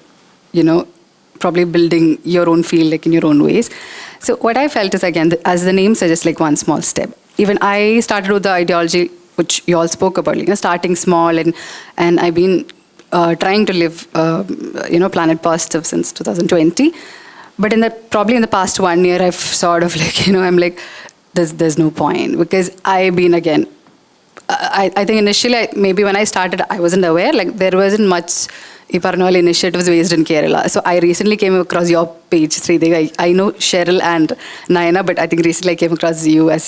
probably building your own field in your own ways. So what I felt is, again, as the name suggests, one small step. Even I started with the ideology which you all spoke about, starting small, and I've been trying to live, planet positive since 2020. But probably in the past 1 year, I've sort of I'm like, there's no point, because I've been, again, I think initially, maybe when I started, I wasn't aware, there wasn't much initiatives based in Kerala. So I recently came across your page, Sreedevi. I know Cheryl and Nayana, but I think recently I came across you as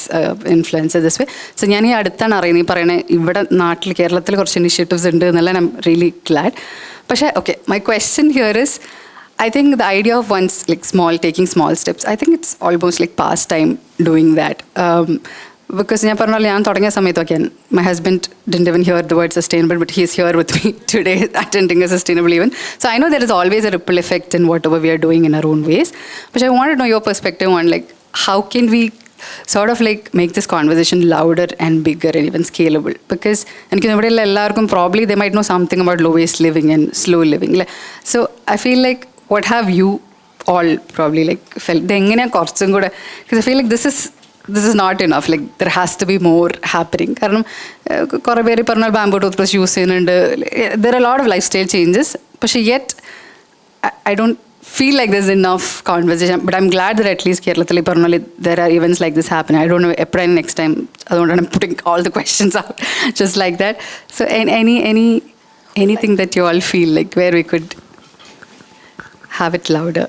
influencer this way. So ഞാൻ ഈ അടുത്താണ് അറിയുന്നത്, ഈ പറയുന്നത് ഇവിടെ നാട്ടിൽ കേരളത്തിൽ കുറച്ച് ഇനിഷ്യേറ്റീവ്സ് ഉണ്ട് എന്നെല്ലാം I'm really glad. പക്ഷേ okay, my question here is, I think the idea of taking small steps, I think it's almost past time doing that. Because ഞാൻ പറഞ്ഞാൽ ഞാൻ തുടങ്ങിയ സമയത്തൊക്കെ my husband didn't even hear the word sustainable, but he's here with me today attending a sustainable event. So I know there is always a ripple effect in whatever we are doing in our own ways. But I want to know your perspective on how can we sort of like make this conversation louder and bigger and even scalable. Because probably they might know something about low waste living and slow living. So I feel like, what have you all probably like felt? Because I feel like this is not enough. Like there has to be more happening. Karanam kore peri parnal bamboo toothbrush use cheyyunnundu. There are a lot of lifestyle changes, but yet I don't feel like there's enough conversation. But I'm glad that at least Keralathil parnal there are events like this happening. I don't know eppra next time I'm putting all the questions out just like that. So anything that you all feel like where we could have it louder.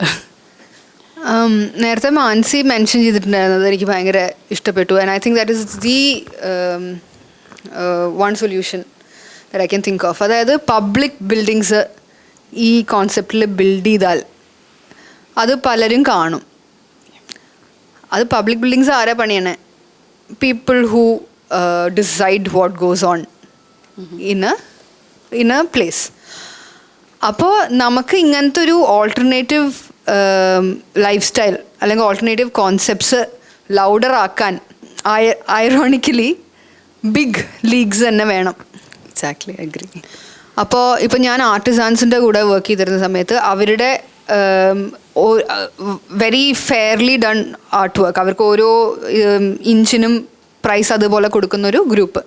നേരത്തെ Mansi mention ചെയ്തിട്ടുണ്ടായിരുന്നത് എനിക്ക് ഭയങ്കര ഇഷ്ടപ്പെട്ടു. And I think that is the one solution that I can think of. അതായത് public buildings ഈ കോൺസെപ്റ്റിൽ build ചെയ്താൽ അത് പലരും കാണും. അത് പബ്ലിക് ബിൽഡിങ്സ് ആരാ പണിയണേ? People who decide what goes on in a place. അപ്പോൾ നമുക്ക് ഇങ്ങനത്തെ ഒരു ഓൾട്ടർനേറ്റീവ് ലൈഫ് സ്റ്റൈൽ അല്ലെങ്കിൽ ഓൾട്ടർനേറ്റീവ് കോൺസെപ്റ്റ്സ് ലൗഡർ ആക്കാൻ ഐറോണിക്കലി ബിഗ് ലീഗ്സ് തന്നെ വേണം. Exactly, I agree. അപ്പോൾ ഇപ്പം ഞാൻ ആർട്ടിസാൻസിൻ്റെ കൂടെ വർക്ക് ചെയ്തിരുന്ന സമയത്ത് അവരുടെ very fairly done art work, അവർക്ക് ഓരോ ഇഞ്ചിനും പ്രൈസ് അതുപോലെ കൊടുക്കുന്നൊരു ഗ്രൂപ്പ്.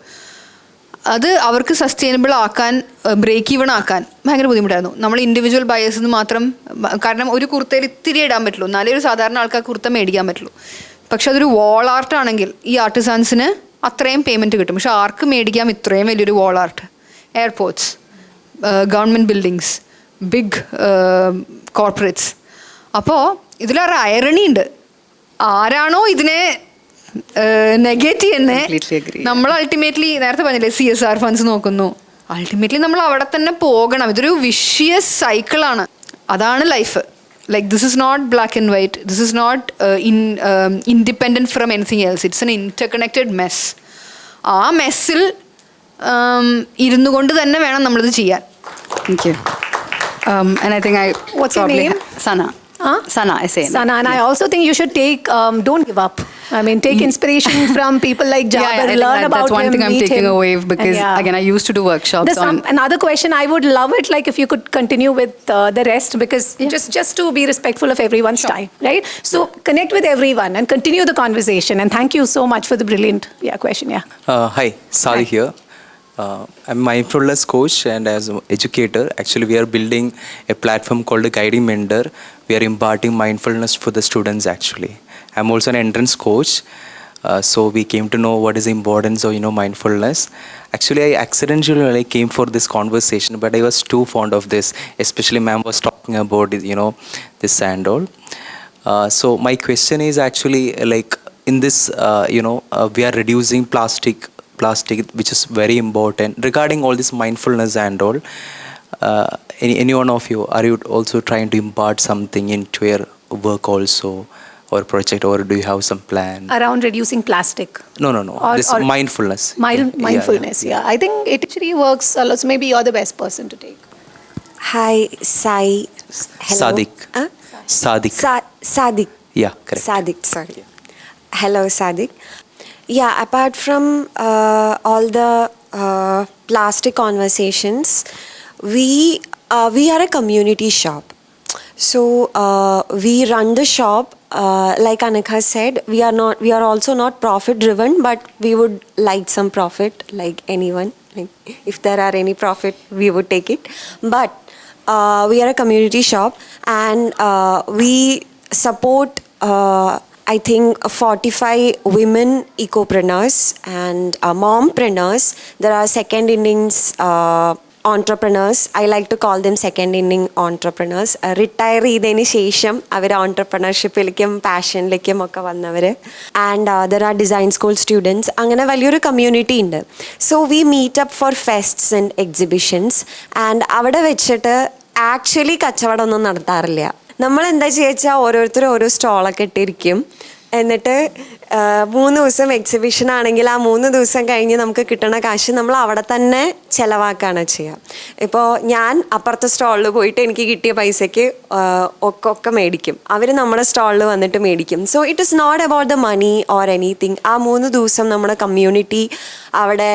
അത് അവർക്ക് സസ്റ്റൈനബിൾ ആക്കാൻ, ബ്രേക്ക് ഈവൺ ആക്കാൻ ഭയങ്കര ബുദ്ധിമുട്ടായിരുന്നു. നമ്മൾ ഇൻഡിവിജ്വൽ ബയേഴ്സ് നിന്ന് മാത്രം, കാരണം ഒരു കുർത്തയിൽ ഇത്തിരി ഇടാൻ പറ്റുള്ളൂ, എന്നാലേ ഒരു സാധാരണ ആൾക്കാർ കുർത്ത മേടിക്കാൻ പറ്റുള്ളൂ. പക്ഷെ അതൊരു വാൾ ആർട്ട് ആണെങ്കിൽ ഈ ആർട്ടിസാൻസിന് അത്രയും പേയ്മെൻറ്റ് കിട്ടും. പക്ഷെ ആർക്ക് മേടിക്കാം ഇത്രയും വലിയൊരു wall art? Airports, government buildings, big corporates. അപ്പോൾ ഇതിലൊരു ഐറണി ഉണ്ട്. ആരാണോ ഇതിനെ നെഗേറ്റ് ചെയ്യുന്നേ, നമ്മൾ അൾട്ടിമേറ്റ്ലി നേരത്തെ പറഞ്ഞില്ലേ CSR ഫണ്ട്സ് നോക്കുന്നു, അൾട്ടിമേറ്റ്ലി നമ്മൾ അവിടെ തന്നെ പോകണം. ഇതൊരു വിഷ്യസ് സൈക്കിളാണ്. അതാണ് life. Like this is not black and white, this is not independent from anything else, it's an interconnected mess. ആ മെസ്സിൽ ഇരുന്നു കൊണ്ട് തന്നെ വേണം നമ്മളിത് ചെയ്യാൻ. Thank you. And I think What's your name? Sana. Sana, I say. Sana, and I also think you should don't give up. I mean, take inspiration from people like Jaber, learn about that's one him, thing I'm meet taking him. away, because again, I used to do workshops on. Another question, I would love it like if you could continue with the rest, because just to be respectful of everyone's time, right? So connect with everyone and continue the conversation. And thank you so much for the brilliant question. Hi, Sadi here. I'm a mindfulness coach, and as an educator, actually we are building a platform called a Guiding Mentor. We are imparting mindfulness for the students actually. I'm also an entrance coach, so we came to know what is the importance of mindfulness. Actually, I accidentally came for this conversation, but I was too fond of this, especially ma'am was talking about this and all. So my question is actually like in this we are reducing plastic, which is very important. Regarding all this mindfulness and all, any one of you, are you also trying to impart something into your work also, or project, or do you have some plan Around reducing plastic? No. This mindfulness. Mindfulness, yeah. I think it actually works a lot. So maybe you're the best person to take. Hi, Sai. Hello. Sadik. Sadik. Sadik. Yeah, correct. Sadik, sorry. Hello, Sadik. Yeah, apart from all the plastic conversations, we are a community shop. So we run the shop, like Anagha said, we are also not profit driven, but we would like some profit, like anyone. Like if there are any profit, we would take it. But we are a community shop, and we support I think 45 women ecopreneurs and mompreneurs. There are second innings entrepreneurs. I like to call them second inning entrepreneurs. Retire ചെയ്തതിന് ശേഷം അവർ ഓൺട്രപ്രണർഷിപ്പിലേക്കും പാഷനിലേക്കും ഒക്കെ വന്നവർ. And there are design school students. അങ്ങനെ വലിയൊരു community ഉണ്ട്. So we meet up for fests and exhibitions. And അവിടെ വെച്ചിട്ട് ആക്ച്വലി കച്ചവടം ഒന്നും നടത്താറില്ല. നമ്മൾ എന്താ ചോദിച്ചാൽ ഓരോരുത്തരും ഓരോ സ്റ്റോളൊക്കെ ഇട്ടിരിക്കും. എന്നിട്ട് 3 ദിവസം എക്സിബിഷൻ ആണെങ്കിൽ ആ 3 ദിവസം കഴിഞ്ഞ് നമുക്ക് കിട്ടുന്ന കാശ് നമ്മൾ അവിടെ തന്നെ ചിലവാക്കുകയാണ് ചെയ്യുക. ഇപ്പോൾ ഞാൻ അപ്പുറത്തെ സ്റ്റാളിൽ പോയിട്ട് എനിക്ക് കിട്ടിയ പൈസയ്ക്ക് ഒക്കെ മേടിക്കും, അവർ നമ്മുടെ സ്റ്റാളിൽ വന്നിട്ട് മേടിക്കും. So it is not about the money or anything. ആ 3 ദിവസം നമ്മുടെ കമ്മ്യൂണിറ്റി അവിടെ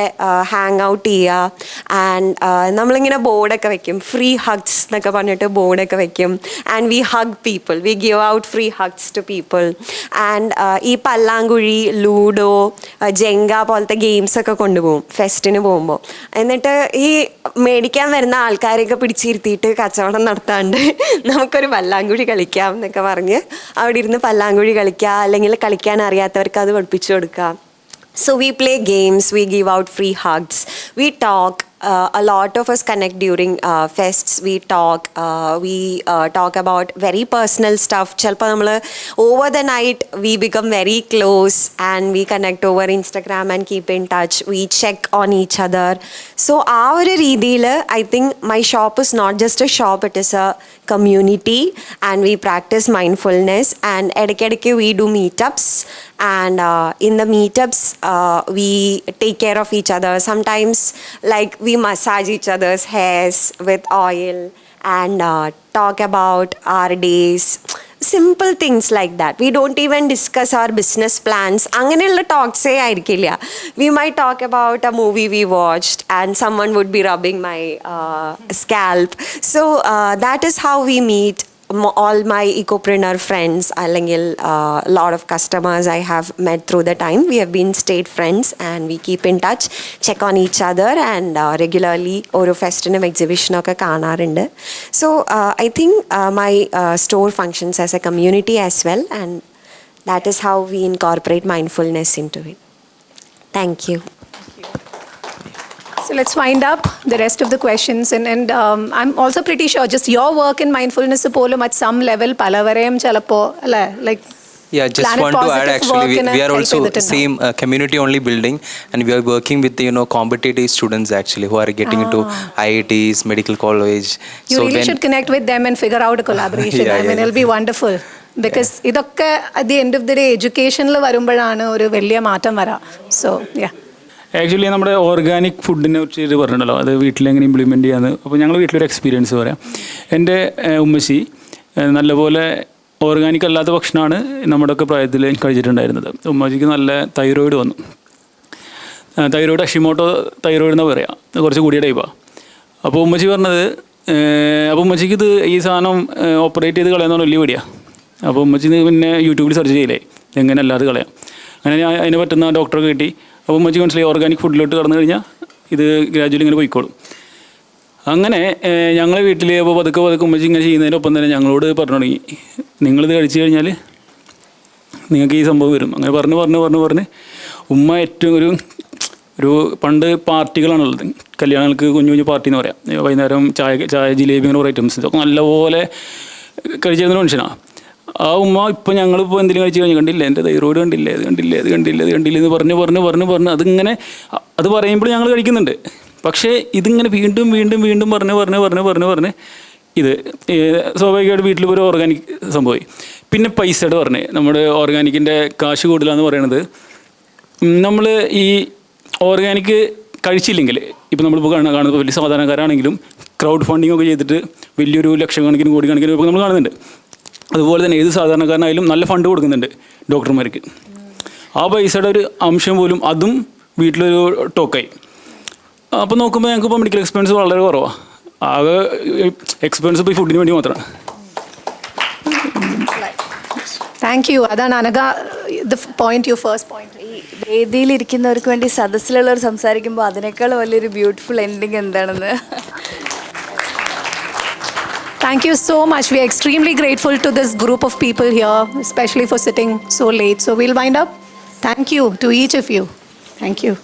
ഹാങ് ഔട്ട് ചെയ്യുക. ആൻഡ് നമ്മളിങ്ങനെ ബോർഡൊക്കെ വെക്കും, ഫ്രീ ഹഗ്സ് എന്നൊക്കെ പറഞ്ഞിട്ട് ബോർഡൊക്കെ വെക്കും. And we hug people, we give out free hugs to people. And ഈ പല്ലാങ്കുഴി, ലൂഡോ, ജെങ്ക പോലത്തെ ഗെയിംസൊക്കെ കൊണ്ടുപോകും ഫെസ്റ്റിന് പോകുമ്പോൾ. എന്നിട്ട് ഈ മേടിക്കാൻ വരുന്ന ആൾക്കാരെയൊക്കെ പിടിച്ചിരുത്തിയിട്ട് കച്ചവടം നടത്താണ്ട് നമുക്കൊരു പല്ലാങ്കുഴി കളിക്കാം എന്നൊക്കെ പറഞ്ഞ് അവിടെ ഇരുന്ന് പല്ലാങ്കുഴി കളിക്കുക, അല്ലെങ്കിൽ കളിക്കാൻ അറിയാത്തവർക്ക് അത് പഠിപ്പിച്ചു കൊടുക്കുക. So we play games, we give out free hugs, we talk. A lot of us connect during fests. We talk about very personal stuff. Chalpa nammal over the night we become very close and we connect over Instagram and keep in touch. We check on each other. So aa oru reethiyil I think my shop is not just a shop, it is a community, and we practice mindfulness. And edikadike we do meetups, and in the meetups we take care of each other. Sometimes like we massage each other's hairs with oil and talk about our days. Simple things like that. We don't even discuss our business plans. Anganeyulla talks aayirikilla. We might talk about a movie we watched and someone would be rubbing my scalp. So that is how we meet. All my ecopreneur friends, അല്ലെങ്കിൽ lot of customers I have met through the time. We have been stayed friends and we keep in touch, check on each other, and regularly ഓരോ ഫെസ്റ്റിനും എക്സിബിഷനൊക്കെ കാണാറുണ്ട്. So I think my store functions as a community as well, and that is how we incorporate mindfulness into it. Thank you. So let's wind up the rest of the questions, and I'm also pretty sure just your work in mindfulness polum at some level palavarayam chalappo alla like Yeah, just planet want to add positive actually work we are help also ചെയ്തിട്ടുണ്ടോ? same community only building, and we are working with the competitive students actually who are getting into IITs, medical college. You really should connect with them and figure out a collaboration. Yeah, I mean, it'll be wonderful. Because ഇതൊക്കെ at the end of the day എഡ്യൂക്കേഷനിൽ വരുമ്പോഴാണ് ഒരു വലിയ മാറ്റം വരാ. So yeah. Actually നമ്മുടെ organic ഫുഡിനെ കുറിച്ച് പറഞ്ഞിട്ടുണ്ടല്ലോ, അത് വീട്ടിലെങ്ങനെ ഇംപ്ലിമെൻറ്റ് ചെയ്യാന്ന്. അപ്പോൾ ഞങ്ങൾ വീട്ടിലൊരു എക്സ്പീരിയൻസ് പറയാം. എൻ്റെ ഉമ്മച്ചി നല്ലപോലെ ഓർഗാനിക് അല്ലാത്ത ഭക്ഷണമാണ് നമ്മുടെയൊക്കെ പ്രായത്തിൽ കഴിച്ചിട്ടുണ്ടായിരുന്നത്. ഉമ്മച്ചിക്ക് നല്ല തൈറോയിഡ് വന്നു. തൈറോയിഡ് അഷിമോട്ടോ തൈറോയിഡ് എന്ന് പറയാം, കുറച്ച് കൂടിയ ടൈപ്പാണ്. അപ്പോൾ ഉമ്മച്ചി പറഞ്ഞത്, അപ്പോൾ ഉമ്മച്ചിക്ക് ഈ സാധനം ഓപ്പറേറ്റ് ചെയ്ത് കളയാന്ന് വലിയ പേടിയാണ്. അപ്പോൾ ഉമ്മച്ചി പിന്നെ യൂട്യൂബിൽ സെർച്ച് ചെയ്യില്ലേ എങ്ങനെ അല്ലാതെ കളയാം. അങ്ങനെ ഞാൻ അതിന് പറ്റുന്ന ഡോക്ടറെ കിട്ടി. അപ്പോൾ ഉമ്മച്ചി മനസ്സിലായി ഓർഗാനിക് ഫുഡിലോട്ട് കടന്നു കഴിഞ്ഞാൽ ഇത് ഗ്രാജുവലി ഇങ്ങനെ പോയിക്കോളും. അങ്ങനെ ഞങ്ങളെ വീട്ടിൽ അപ്പോൾ പതുക്കെ ഉമ്മച്ചി ഇങ്ങനെ ചെയ്യുന്നതിനൊപ്പം തന്നെ ഞങ്ങളോട് പറഞ്ഞു തുടങ്ങി, നിങ്ങളിത് കഴിച്ചു കഴിഞ്ഞാൽ നിങ്ങൾക്ക് ഈ സംഭവം വരും. അങ്ങനെ പറഞ്ഞ് ഉമ്മ ഏറ്റവും ഒരു പണ്ട് പാർട്ടികളാണുള്ളത്, കല്യാണങ്ങൾക്ക് കുഞ്ഞു പാർട്ടി എന്ന് പറയാം. വൈകുന്നേരം ചായ ജിലേബി അങ്ങനെ കുറേ ഐറ്റംസ് ഇതൊക്കെ നല്ലപോലെ കഴിച്ചിരുന്ന മനുഷ്യനാണ്. ആ ഉമ്മ ഇപ്പം ഞങ്ങളിപ്പോൾ എന്തെങ്കിലും കഴിച്ച് കഴിഞ്ഞാൽ കണ്ടില്ല എൻ്റെ തൈറോയിഡ് കണ്ടില്ലേ, ഇത് കണ്ടില്ലേ എന്ന് പറഞ്ഞ് അതിങ്ങനെ അത് പറയുമ്പോൾ ഞങ്ങൾ കഴിക്കുന്നുണ്ട്. പക്ഷേ ഇതിങ്ങനെ വീണ്ടും പറഞ്ഞ് ഇത് സ്വാഭാവികമായിട്ട് വീട്ടിൽ ഒരു ഓർഗാനിക് സംഭവമായി. പിന്നെ പൈസയുടെ പറഞ്ഞ് നമ്മുടെ ഓർഗാനിക്കിൻ്റെ കാശ് കൂടുതലാന്ന് പറയണത്, നമ്മൾ ഈ ഓർഗാനിക് കഴിച്ചില്ലെങ്കിൽ ഇപ്പോൾ നമ്മളിപ്പോൾ കാണുന്നത് വലിയ സാധാരണക്കാരാണെങ്കിലും ക്രൗഡ് ഫണ്ടിങ് ഒക്കെ ചെയ്തിട്ട് വലിയൊരു ലക്ഷക്കണക്കിന് കോടിക്കണക്കിന് ഇപ്പോൾ നമ്മൾ കാണുന്നുണ്ട്. അതുപോലെ തന്നെ ഏത് സാധാരണക്കാരനായാലും നല്ല ഫണ്ട് കൊടുക്കുന്നുണ്ട് ഡോക്ടർമാർക്ക്. ആ പൈസയുടെ ഒരു അംശം പോലും അതും വീട്ടിലൊരു ടോക്കായി. അപ്പോൾ നോക്കുമ്പോൾ ഞങ്ങൾക്കിപ്പോൾ മെഡിക്കൽ എക്സ്പെൻസ് വളരെ കുറവാണ്. ആകെ എക്സ്പെൻസ് ഇപ്പോൾ ഈ ഫുഡിന് വേണ്ടി മാത്രമാണ്. Thank you. അതാണ് അനഘ ഫസ്റ്റ് പോയിന്റ്. ഈ വേദിയിലിരിക്കുന്നവർക്ക് വേണ്ടി സദസ്സിലുള്ളവർ സംസാരിക്കുമ്പോൾ അതിനേക്കാൾ വലിയൊരു ബ്യൂട്ടിഫുൾ എൻഡിങ് എന്താണെന്ന്. Thank you so much. We are extremely grateful to this group of people here, especially for sitting so late. So we'll wind up. Thank you to each of you. Thank you.